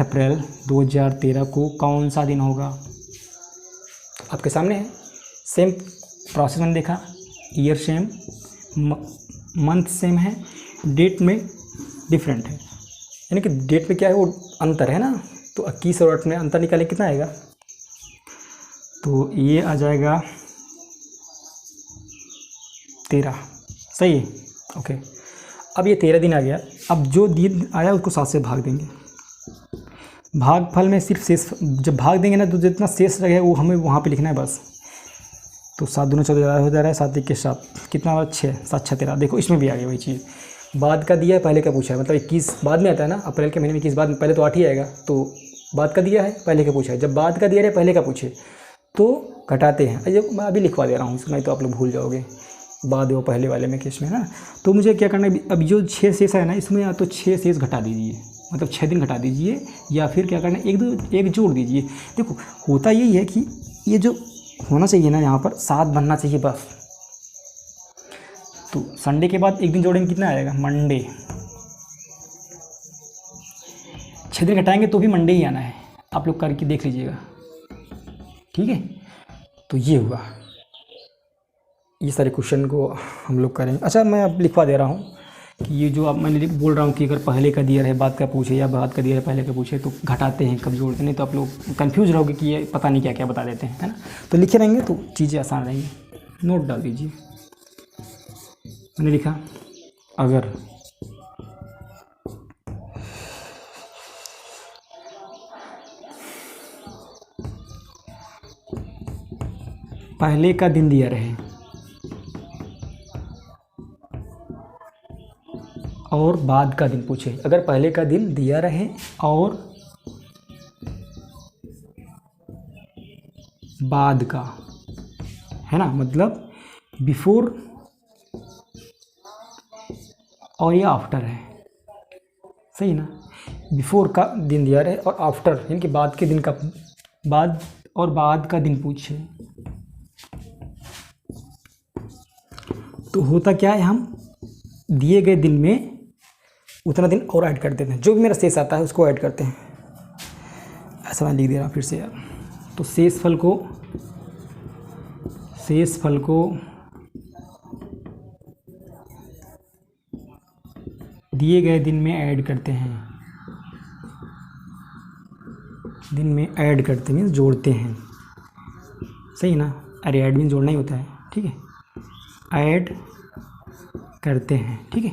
अप्रैल 2013 को कौन सा दिन होगा। आपके सामने है, सेम प्रोसेस मैंने देखा, ईयर सेम, मंथ सेम है, डेट में डिफरेंट है, यानी कि डेट में क्या है वो अंतर है ना। तो 21 और 8 में अंतर निकाले कितना आएगा, तो ये आ जाएगा 13, सही है, ओके। अब ये 13 दिन आ गया। अब जो दिन आया उसको 7 से भाग देंगे। भागफल में सिर्फ शेष, जब भाग देंगे ना तो जितना शेष रहेगा वो हमें वहाँ पे लिखना है बस। तो 7 दूना 14 हो जा रहा है, 7 1 7 कितना हुआ 6, 7 6 13। देखो इसमें भी आ गई वही चीज़, बाद का दिया है पहले का पूछा है, मतलब 21 बाद में आता है ना, अप्रैल के महीने में 21 बाद में, पहले तो 8 ही आएगा, तो बाद का दिया है पहले का पूछा है, जब बाद का दिया है पहले का पूछे तो घटाते हैं। अरे मैं अभी लिखवा दे रहा हूँ इसमें, तो आप लोग भूल जाओगे बाद वो पहले वाले में केस में ना। तो मुझे क्या करना है, अब जो 6 शेष है ना इसमें, या तो 6 शेष घटा दीजिए, मतलब 6 दिन घटा दीजिए, या फिर क्या करना है एक जोड़ दीजिए। देखो होता यही है कि ये जो होना चाहिए ना यहाँ पर 7 बनना चाहिए बस। तो संडे के बाद एक दिन जोड़ेंगे कितना आएगा, मंडे। 6 दिन घटाएंगे तो भी मंडे ही आना है, आप लोग करके देख लीजिएगा, ठीक है। तो ये हुआ, ये सारे क्वेश्चन को हम लोग करेंगे। अच्छा मैं अब लिखवा दे रहा हूँ कि ये जो अब मैंने बोल रहा हूँ कि अगर पहले का दिया रहे बाद का पूछे, या बाद का दिया रहे पहले का पूछे, तो घटाते हैं कब जोड़ते नहीं, तो आप लोग कंफ्यूज रहोगे कि ये पता नहीं क्या क्या बता देते हैं, है ना। तो लिखे रहेंगे तो चीज़ें आसान रहेंगी, नोट डाल दीजिए। मैंने लिखा अगर पहले का दिन दिया रहे और बाद का दिन पूछे, अगर पहले का दिन दिया रहे और बाद का, है ना, मतलब बिफोर और ये आफ्टर है, सही ना। बिफोर का दिन दिया रहे और आफ्टर यानी कि बाद के दिन का, बाद और बाद का दिन पूछे, तो होता क्या है, हम दिए गए दिन में उतना दिन और ऐड कर देते हैं, जो भी मेरा शेष आता है उसको ऐड करते हैं। ऐसा मैं लिख दे रहा हूँ फिर से यार। तो शेष फल को दिए गए दिन में ऐड करते हैं, दिन में ऐड करते हैं जोड़ते हैं, सही ना। अरे ऐड में जोड़ना ही होता है, ठीक है, ऐड करते हैं, ठीक है।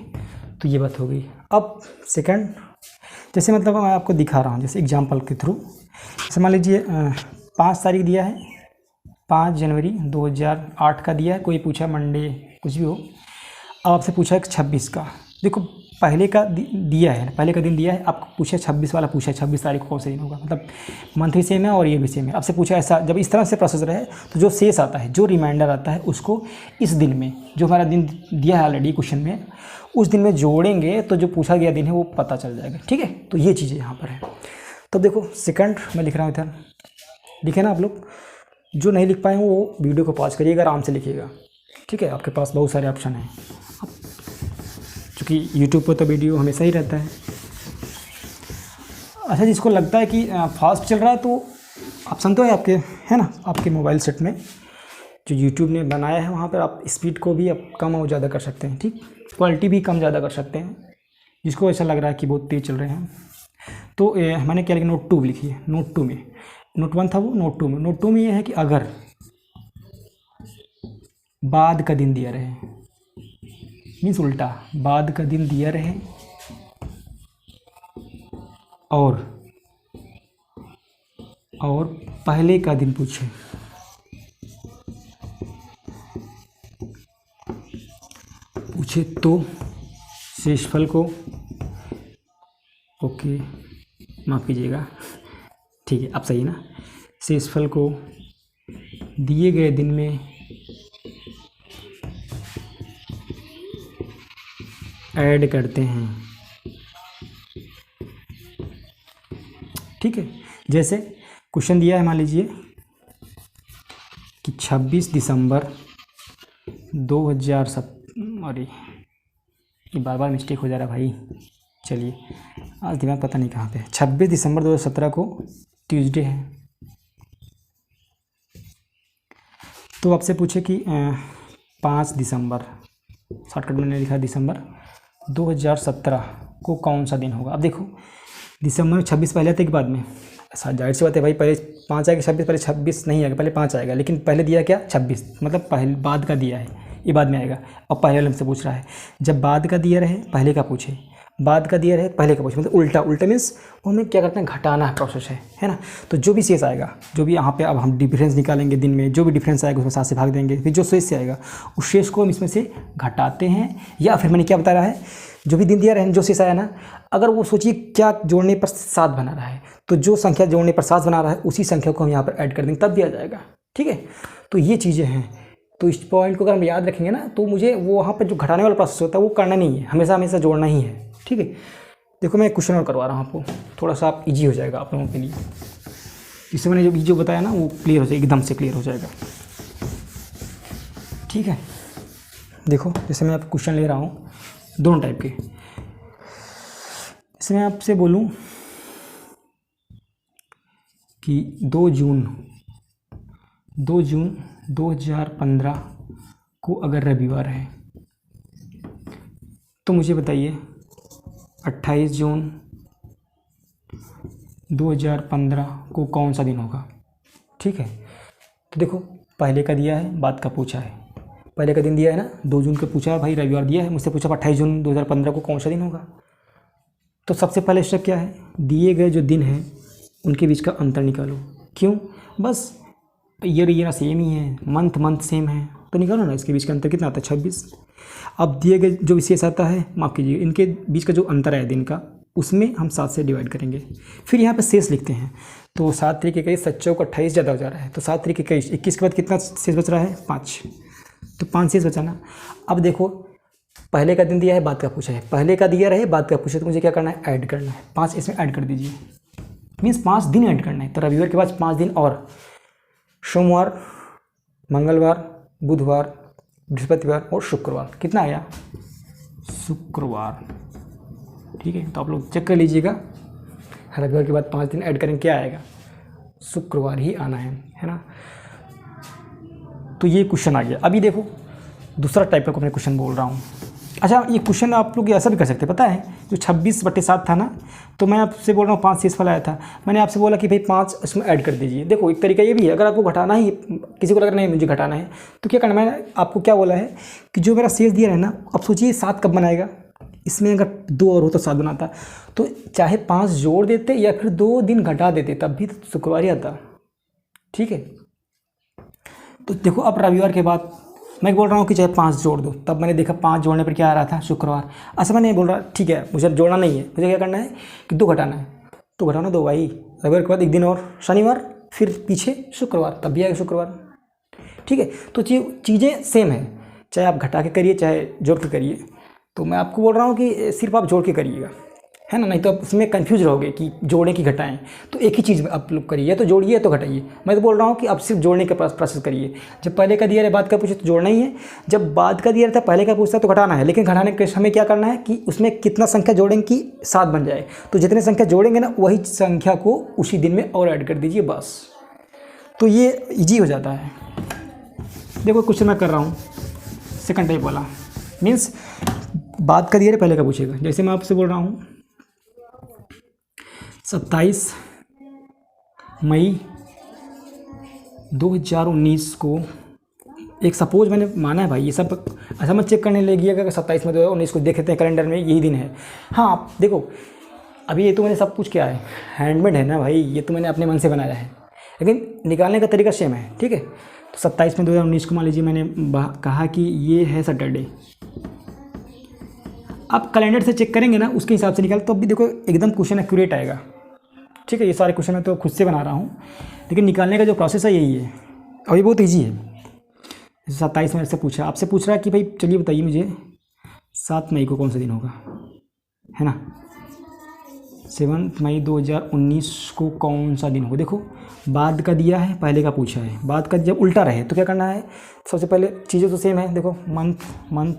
तो ये बात हो गई। अब सेकंड, जैसे मतलब मैं आपको दिखा रहा हूँ जैसे एग्जांपल के थ्रू। जैसे मान लीजिए 5 तारीख दिया है, 5 जनवरी 2008 का दिया है, कोई पूछा मंडे कुछ भी हो। अब आपसे पूछा है 26 का, देखो पहले का दिया है, पहले का दिन दिया है, आपको पूछा 26 वाला पूछा है 26 तारीख को कौन सा दिन होगा, मतलब मंथ भी सेम है और ये भी सेम है। आपसे पूछा ऐसा, जब इस तरह से प्रोसेस रहे तो जो शेष आता है, जो रिमाइंडर आता है, उसको इस दिन में, जो हमारा दिन दिया है ऑलरेडी क्वेश्चन में, उस दिन में जोड़ेंगे तो जो पूछा गया दिन है वो पता चल जाएगा, ठीक है। तो ये चीज़ें यहाँ पर है। तो देखो सेकंड मैं लिख रहा हूँ इधर, लिखे ना आप लोग। जो नहीं लिख पाए वो वीडियो को पॉज करिएगा, आराम से लिखिएगा, ठीक है। आपके पास बहुत सारे ऑप्शन हैं, क्योंकि यूट्यूब पर तो वीडियो हमेशा ही रहता है। अच्छा, जिसको लगता है कि फास्ट चल रहा है तो ऑप्शन तो है आपके, है ना, आपके मोबाइल सेट में जो यूट्यूब ने बनाया है, वहाँ पर आप स्पीड को भी आप कम और ज़्यादा कर सकते हैं, ठीक, क्वालिटी भी कम ज़्यादा कर सकते हैं, जिसको ऐसा लग रहा है कि बहुत तेज़ चल रहे हैं। तो मैंने क्या लिखा, नोट 2 लिखी है। नोट 2 में, नोट 1 था वो, नोट 2 में, नोट 2 में ये है कि अगर बाद का दिन दिया रहे, मीन्स उल्टा, बाद का दिन दिया रहे और पहले का दिन पूछे, तो शेषफल को, ओके माफ़ कीजिएगा, ठीक है अब सही ना, शेषफल को दिए गए दिन में ऐड करते हैं, ठीक है। जैसे क्वेश्चन दिया है, मान लीजिए कि 26 दिसंबर 2007, अरे ये बार बार मिस्टेक हो जा रहा है भाई, चलिए आज दिमाग पता नहीं कहाँ पे है। 26 दिसंबर 2017 को ट्यूसडे है, तो आपसे पूछे कि 5 दिसंबर, शॉर्टकट मैंने लिखा दिसंबर 2017 को कौन सा दिन होगा। अब देखो दिसंबर में 26 पहले आते कि बाद में, जाहिर सी बात है भाई, पहले 5 आएगा, 26 पहले 26 नहीं आएगा, पहले 5 आएगा, लेकिन पहले दिया क्या 26, मतलब पहले बाद का दिया है, ये बाद में आएगा। अब पहले वाले से पूछ रहा है, जब बाद का दिया रहे पहले का पूछे बाद का दिया रहे पहले का पूछा, मतलब उल्टा। उल्टा मीन्स वो हमें क्या करते हैं, घटाना प्रोसेस है ना। तो जो भी शेष आएगा, जो भी यहाँ पे अब हम डिफरेंस निकालेंगे दिन में, जो भी डिफरेंस आएगा उसमें 7 से भाग देंगे, फिर जो शेष से आएगा उस शेष को हम इसमें से घटाते हैं। या फिर मैंने क्या बता रहा है, जो भी दिन दिया रहे जो शेष आया ना, अगर वो सोचिए क्या जोड़ने पर 7 बना रहा है, तो जो संख्या जोड़ने पर 7 बना रहा है उसी संख्या को हम यहाँ पर ऐड कर देंगे, तब दिया जाएगा। ठीक है, तो ये चीज़ें हैं। तो इस पॉइंट को अगर हम याद रखेंगे ना, तो मुझे वो वहाँ पर जो घटाने वाला प्रोसेस होता है वो करना नहीं है, हमेशा हमेशा जोड़ना ही है। ठीक है, देखो मैं क्वेश्चन और करवा रहा हूँ आपको, थोड़ा सा आप ईजी हो जाएगा आप लोगों के लिए। जिससे मैंने जो बताया ना वो क्लियर हो जाएगा, एकदम से क्लियर हो जाएगा। ठीक है, देखो जैसे मैं आप क्वेश्चन ले रहा हूँ दोनों टाइप के। जैसे मैं आपसे बोलूँ कि 2 जून 2015 को अगर रविवार है, तो मुझे बताइए 28 जून 2015 को कौन सा दिन होगा। ठीक है, तो देखो पहले का दिया है, बाद का पूछा है। पहले का दिन दिया है ना 2 जून का, पूछा भाई रविवार दिया है, मुझसे पूछा 28 जून 2015 को कौन सा दिन होगा। तो सबसे पहले स्टेप क्या है, दिए गए जो दिन हैं उनके बीच का अंतर निकालो। क्यों, बस ईयर सेम ही है, मंथ सेम है, तो निकालो ना इसके बीच का अंतर कितना आता है, 26। अब दिए गए जो विशेष आता है, माफ़ कीजिए, इनके बीच का जो अंतर है दिन का, उसमें हम 7 से डिवाइड करेंगे। फिर यहाँ पे शेष लिखते हैं, तो 7 3 21, 7 चौक 28 ज़्यादा हो जा रहा है, तो 7 3 21, 21 के बाद कितना शेष बच रहा है, 5, तो 5 शेष बचा ना। अब देखो पहले का दिन दिया है, बाद का पूछा है, पहले का दिया रहे, बाद का पूछा, तो मुझे क्या करना है, ऐड करना है। 5 इसमें ऐड कर दीजिए, मीन्स 5 दिन ऐड करना है। तो रविवार के बाद 5 दिन और, सोमवार, मंगलवार, बुधवार, बृहस्पतिवार और शुक्रवार, कितना आया, शुक्रवार। ठीक है, तो आप लोग चेक कर लीजिएगा, रविवार के बाद 5 दिन ऐड करेंगे, क्या आएगा, शुक्रवार ही आना है ना। तो ये क्वेश्चन आ गया। अभी देखो दूसरा टाइप का मैं क्वेश्चन बोल रहा हूँ। अच्छा, ये क्वेश्चन आप लोग ऐसा भी कर सकते हैं, पता है, जो 26/7 था ना, तो मैं आपसे बोल रहा हूँ 5 शेष वाला आया था, मैंने आपसे बोला कि भाई 5 इसमें ऐड कर दीजिए। देखो एक तरीका ये भी है, अगर आपको घटाना ही, किसी को लग रहा नहीं मुझे घटाना है, तो क्या करना, मैंने आपको क्या बोला है कि जो मेरा शेष दिया है ना, अब सोचिए 7 कब बनाएगा, इसमें अगर 2 और हो तो 7 बनाता, तो चाहे 5 जोड़ देते या फिर 2 दिन घटा देते, तब भी तो शुक्रवार ही आता। ठीक है, तो देखो अब रविवार के बाद मैं बोल रहा हूँ कि चाहे 5 जोड़ दो, तब मैंने देखा 5 जोड़ने पर क्या आ रहा था, शुक्रवार। अच्छा मैं नहीं बोल रहा ठीक है मुझे जोड़ना नहीं है, मुझे क्या करना है कि 2 घटाना है, तो घटाना 2 भाई, रविवार के बाद एक दिन और शनिवार, फिर पीछे शुक्रवार, तब भी आएगा शुक्रवार। ठीक है, तो चीज़ें सेम है, चाहे आप घटा के करिए चाहे जोड़ के करिए। तो मैं आपको बोल रहा हूँ कि सिर्फ आप जोड़ के करिएगा, है ना, नहीं तो आप उसमें कंफ्यूज रहोगे कि जोड़े की घटाएं। तो एक ही चीज़ में आप लोग करिए, या तो जोड़िए या तो घटाइए। मैं तो बोल रहा हूँ कि आप सिर्फ जोड़ने का प्रोसेस करिए। जब पहले का दिया है बाद का पूछे तो जोड़ना ही है, जब बाद का दिया रहता है पहले का पूछता है तो घटाना है। लेकिन घटाने के हमें क्या करना है कि उसमें कितना संख्या जोड़ेंगे कि 7 बन जाए, तो जितने संख्या जोड़ेंगे ना वही संख्या को उसी दिन में और ऐड कर दीजिए, बस। तो ये ईजी हो जाता है। देखो क्वेश्चन मैं कर रहा हूँ सेकंड टाइप वाला, मीन्स बाद का दिया है पहले का पूछेगा। जैसे मैं आपसे बोल रहा हूँ 27 मई 2019 को, एक सपोज मैंने माना है भाई, ये सब ऐसा मत चेक करने लगी अगर 27 में 2019 को देखते हैं कैलेंडर में यही दिन है। हाँ आप देखो अभी ये तो मैंने सब कुछ किया है, हैंडमेड है ना भाई, ये तो मैंने अपने मन से बनाया है, लेकिन निकालने का तरीका सेम है। ठीक है, तो 27 में 2019 को मान लीजिए मैंने कहा कि ये है सैटरडे। आप कैलेंडर से चेक करेंगे ना उसके हिसाब से निकाल, तो अभी देखो एकदम क्वेश्चन एक्यूरेट आएगा। ठीक है, ये सारे क्वेश्चन मैं तो खुद से बना रहा हूँ, लेकिन निकालने का जो प्रोसेस है यही है और ये बहुत ईजी है। 27 में से पूछा, आपसे पूछ रहा है कि भाई चलिए बताइए मुझे 7 मई को कौन सा दिन होगा, है ना। 7 मई 2019 को कौन सा दिन होगा। देखो बाद का दिया है पहले का पूछा है, बाद का जब उल्टा रहे तो क्या करना है, सबसे पहले चीज़ें तो सेम है, देखो मंथ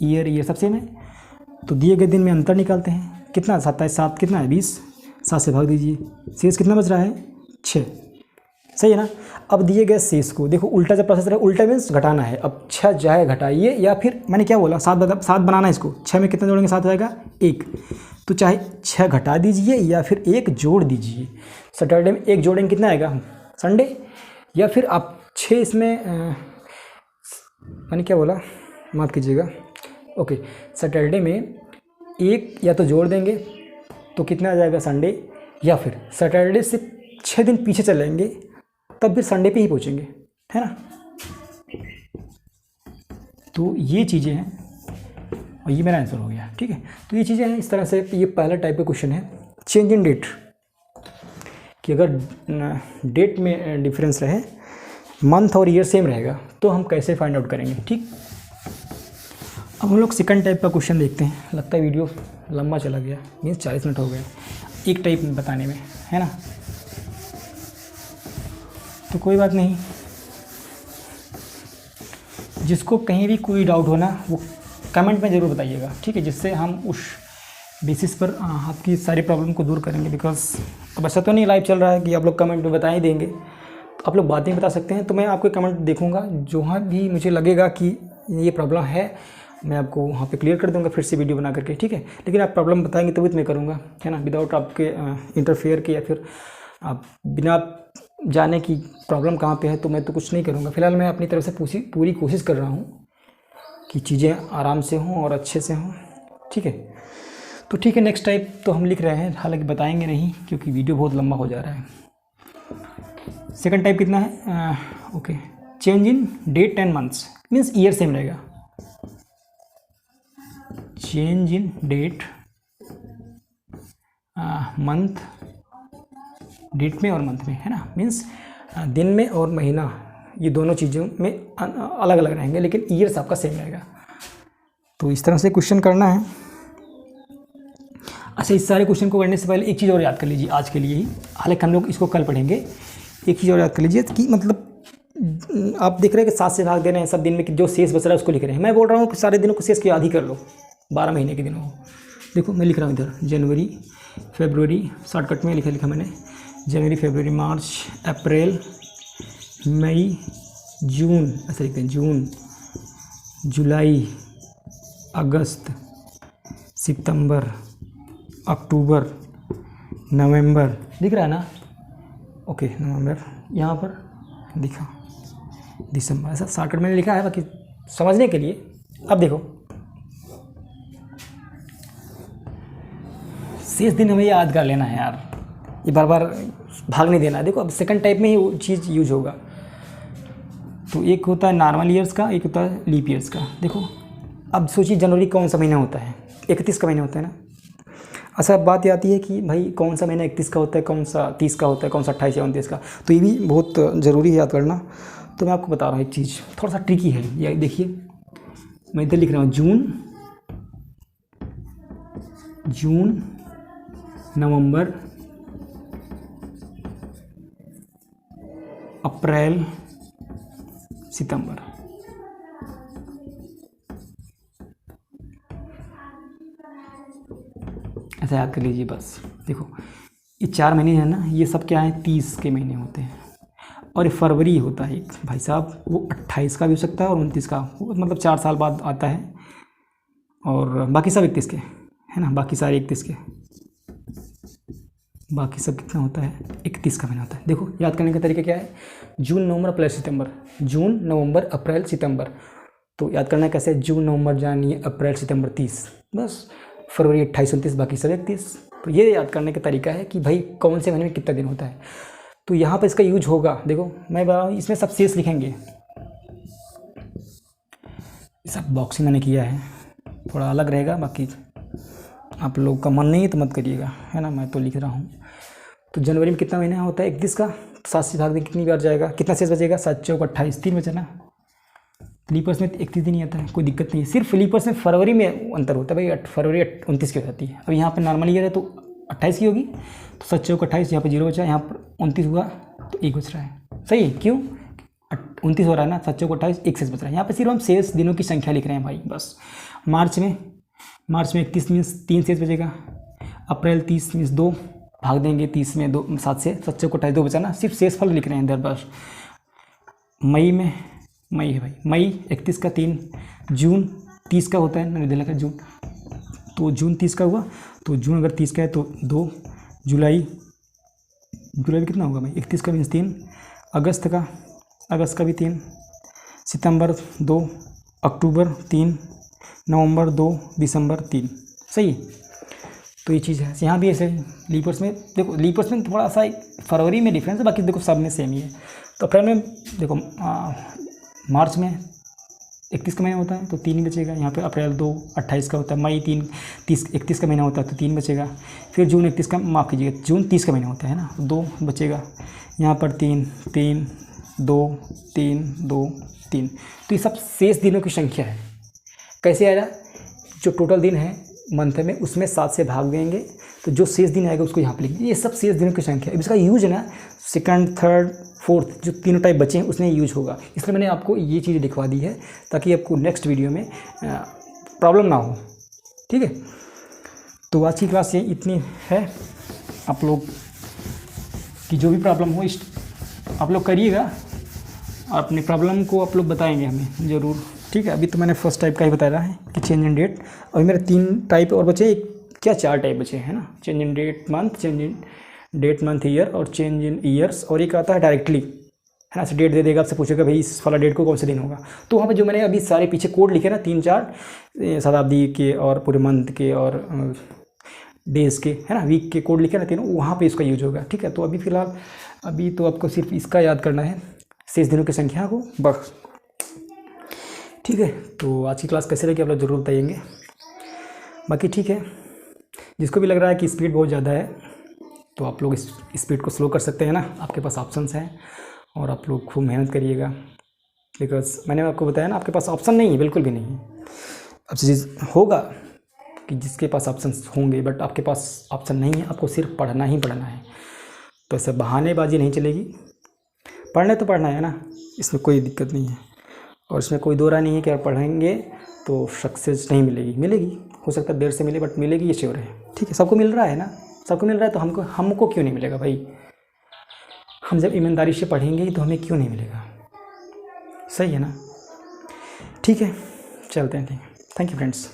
ईयर सब सेम है, तो दिए गए दिन में अंतर निकालते हैं। कितना 27 7 कितना है 20, 7 से भाग दीजिए, शेष कितना बच रहा है 6, सही है ना। अब दिए गए शेष को देखो उल्टा जब प्रोसेस रहे, उल्टा मीन्स घटाना है। अब 6 जाए घटाइए, या फिर मैंने क्या बोला 7 बनाना है इसको, 6 में कितना जोड़ेंगे 7 जाएगा 1, तो चाहे 6 घटा दीजिए या फिर 1 जोड़ दीजिए। सैटरडे में 1 जोड़ेंगे कितना आएगा संडे, या फिर आप 6 इसमें मैंने क्या बोला माफ़ कीजिएगा, ओके सैटरडे में एक या तो जोड़ देंगे तो कितना आ जाएगा संडे, या फिर सैटरडे से 6 दिन पीछे चलेंगे तब भी संडे पे ही पहुँचेंगे, है ना। तो ये चीज़ें हैं और ये मेरा आंसर हो गया, ठीक है। तो ये चीज़ें हैं इस तरह से। ये पहला टाइप का क्वेश्चन है चेंज इन डेट, कि अगर डेट में डिफरेंस रहे, मंथ और ईयर सेम रहेगा तो हम कैसे फाइंड आउट करेंगे, ठीक। अब हम लोग सेकंड टाइप का क्वेश्चन देखते हैं। लगता है वीडियो लंबा चला गया, मीन्स 40 मिनट हो गए एक टाइप में बताने में, है ना। तो कोई बात नहीं, जिसको कहीं भी कोई डाउट हो ना वो कमेंट में ज़रूर बताइएगा, ठीक है, जिससे हम उस बेसिस पर आपकी सारी प्रॉब्लम को दूर करेंगे। बिकॉज अब ऐसा तो नहीं लाइव चल रहा है कि आप लोग कमेंट में बता ही देंगे, तो आप लोग बातें बता सकते हैं। तो मैं आपके कमेंट देखूंगा, जहाँ भी मुझे लगेगा कि ये प्रॉब्लम है मैं आपको वहाँ पे क्लियर कर दूंगा फिर से वीडियो बना करके, ठीक है। लेकिन आप प्रॉब्लम बताएंगे तभी तो मैं करूँगा, है ना, विदाउट आपके इंटरफेयर के, या फिर आप बिना जाने की प्रॉब्लम कहाँ पे है तो मैं तो कुछ नहीं करूँगा। फिलहाल मैं अपनी तरफ से पूरी कोशिश कर रहा हूँ कि चीज़ें आराम से हों और अच्छे से हों, ठीक है। तो ठीक है, नेक्स्ट टाइप तो हम लिख रहे हैं, हालांकि बताएंगे नहीं क्योंकि वीडियो बहुत लंबा हो जा रहा है। सेकंड टाइप कितना है, okay, change in date and months, means year same रहेगा। Change in date, month, date में और मंथ में, है ना, मीन्स दिन में और महीना, ये दोनों चीज़ों में अलग अलग रहेंगे, लेकिन ईयर्स आपका सेम रहेगा। तो इस तरह से क्वेश्चन करना है। अच्छा, इस सारे क्वेश्चन को करने से पहले एक चीज़ और याद कर लीजिए आज के लिए ही, हालांकि हम लोग इसको कल पढ़ेंगे। एक चीज़ और याद कर लीजिए कि मतलब आप देख रहे हैं कि 7 से भाग दे रहे हैं सब दिन में, कि जो शेष बच रहा है उसको लिख रहे हैं। मैं बोल रहा हूँ कि सारे दिनों को शेष की याद ही कर लो, 12 महीने के दिनों को। देखो मैं लिख रहा हूँ इधर जनवरी, फरवरी, शॉर्टकट में लिखा मैंने, जनवरी, फरवरी, मार्च, अप्रैल, मई, जून, ऐसे लिखते हैं, जून, जुलाई, अगस्त, सितंबर, अक्टूबर, नवंबर, दिख रहा है ना, ओके, नवंबर, यहाँ पर दिखा, दिसंबर, ऐसा शॉर्टकट मैंने लिखा है बाकी समझने के लिए। अब देखो शेष दिन हमें याद कर लेना है यार, ये बार बार भाग नहीं देना है। देखो अब सेकंड टाइप में ही वो चीज़ यूज होगा। तो एक होता है नॉर्मल ईयर्स का, एक होता है लीप ईयर्स का। देखो अब सोचिए जनवरी कौन सा महीना होता है, 31 का महीना होता है ना। अच्छा, अब बात आती है कि भाई कौन सा महीना 31 का होता है, कौन सा 30 का होता है, कौन सा 28 या 29 का। तो ये भी बहुत ज़रूरी है याद करना। तो मैं आपको बता रहा हूँ एक चीज़, थोड़ा सा ट्रिकी है ये। देखिए मैं इधर लिख रहा हूँ जून, नवंबर, अप्रैल, सितंबर। ऐसा याद कर लीजिए बस। देखो ये 4 महीने हैं ना, ये सब क्या है, 30 के महीने होते हैं। और ये फरवरी होता है एक, भाई साहब वो 28 का भी हो सकता है और 29 का, मतलब 4 साल बाद आता है। और बाकी सब 31 के, है ना, बाकी सारे 31 के, बाकी सब कितना होता है, 31 का महीना होता है। देखो याद करने का तरीका क्या है, जून, नवंबर, अप्रैल, सितंबर, जून, नवंबर, अप्रैल, सितंबर। तो याद करना है कैसे, जून, नवंबर, जनवरी, अप्रैल, सितंबर 30, बस, फरवरी 28, 29, बाकी सब 31। तो ये याद करने का तरीका है कि भाई कौन से महीने में कितना दिन होता है। तो यहाँ पर इसका यूज होगा। देखो मैं बता रहा हूँ, इसमें सब शेष लिखेंगे, सब बॉक्सिंग मैंने किया है, थोड़ा अलग रहेगा, बाकी आप लोग का मन नहीं है तो मत करिएगा, है ना, मैं तो लिख रहा हूँ। तो जनवरी में कितना महीना होता है, 31 का, 7 से भाग दें कितनी बार जाएगा, कितना शेष बचेगा, 7 चौक 28, 3 बचा ना। लीपर्स में 31 दिन ही आता है, कोई दिक्कत नहीं है। सिर्फ लीपर्स में फरवरी में अंतर होता है भाई, फरवरी 29 की हो जाती है। अब यहाँ पर नॉर्मल ईयर है तो 28 की होगी, तो 7 चौक 28, यहाँ पर 0 बचा, यहाँ पर 29 हुआ तो 1 बच रहा है। सही है, क्यों 29 हो रहा है ना, 7 चौक 28, 1 शेष बच रहा है। यहाँ पर सिर्फ हम शेष दिनों की संख्या लिख रहे हैं भाई, बस। मार्च में 31 मीन्स 3 शेष बचेगा, अप्रैल 30 मीन्स 2, भाग देंगे 30 में 2, 7 से, 7 चौक 28, 2 बचा ना, सिर्फ शेष फल लिख रहे हैं इधर बस। मई में, मई है भाई, मई 31 का 3, जून 30 का होता है, मैंने इधर लिखा जून, तो जून 30 का हुआ, तो जून अगर 30 का है तो 2, जुलाई में कितना होगा भाई, 31 का मीन्स 3, अगस्त का भी 3, सितंबर 2, अक्टूबर 3, नवंबर 2, दिसंबर 3। सही। तो ये चीज़ है, यहाँ भी ऐसे लीपर्स में देखो, लीपर्स में थोड़ा सा फरवरी में डिफरेंस है, बाकी देखो सब में सेम ही है। तो अप्रैल में देखो मार्च में 31 का महीना होता है तो 3 ही बचेगा। यहाँ पे अप्रैल 2 28 का होता है, मई 3 30 31 का महीना होता है तो 3 बचेगा। फिर जून 31 का, माफ़ कीजिएगा, जून 30 का महीना होता है ना, 2 बचेगा। यहाँ पर 3 3 2 3 2 3। तो ये सब शेष दिनों की संख्या है। कैसे आएगा, जो टोटल दिन है मंथ में उसमें 7 से भाग देंगे तो जो शेष दिन आएगा उसको यहाँ पे लिखेंगे। ये सब शेष दिनों की संख्या है। इसका यूज है ना सेकंड, थर्ड, फोर्थ, जो तीनों टाइप बचे हैं उसमें यूज होगा। इसलिए मैंने आपको ये चीज़ लिखवा दी है ताकि आपको नेक्स्ट वीडियो में प्रॉब्लम ना हो। ठीक है, तो आज की क्लास ये इतनी है। आप लोग की जो भी प्रॉब्लम हो आप लोग करिएगा, अपनी प्रॉब्लम को आप लोग बताएंगे हमें ज़रूर। ठीक है, अभी तो मैंने फर्स्ट टाइप का ही बताया है कि चेंज इन डेट। अभी मेरे 3 टाइप और बचे, क्या 4 टाइप बचे हैं ना, change in date month, change in date month year और चेंज इन ईयर्स। और एक आता है डायरेक्टली, है ना, डेट दे देगा, आपसे पूछेगा भाई इस वाला डेट को कौन सा दिन होगा। तो वहाँ पे जो मैंने अभी सारे पीछे कोड लिखे ना 3-4 शताब्दी के और पूरे मंथ के और डेज़ के, है ना, वीक के कोड लिखे ना तीनों, वहाँ पे इसका यूज होगा। ठीक है, तो अभी फ़िलहाल अभी तो आपको सिर्फ इसका याद करना है, शेष दिनों की संख्या को बस। ठीक है, तो आज की क्लास कैसे लगी आप लोग ज़रूर बताइएंगे। बाकी ठीक है, जिसको भी लग रहा है कि स्पीड बहुत ज़्यादा है तो आप लोग इस स्पीड को स्लो कर सकते हैं ना, आपके पास ऑप्शंस हैं। और आप लोग खूब मेहनत करिएगा, बिकॉज मैंने आपको बताया ना आपके पास ऑप्शन नहीं है, बिल्कुल भी नहीं है। अब चीज़ होगा कि जिसके पास ऑप्शंस होंगे, बट आपके पास ऑप्शन नहीं है, आपको सिर्फ पढ़ना ही पढ़ना है। तो ऐसे बहानेबाजी नहीं चलेगी, पढ़ने तो पढ़ना है ना, इसमें कोई दिक्कत नहीं है। और इसमें कोई दो राय नहीं है कि आप पढ़ेंगे तो सक्सेस नहीं मिलेगी, हो सकता है देर से मिले बट मिलेगी, ये श्योर है। ठीक है, सबको मिल रहा है ना, सबको मिल रहा है तो हमको क्यों नहीं मिलेगा भाई। हम जब ईमानदारी से पढ़ेंगे तो हमें क्यों नहीं मिलेगा, सही है ना। ठीक है, चलते हैं। ठीक है, थैंक यू फ्रेंड्स।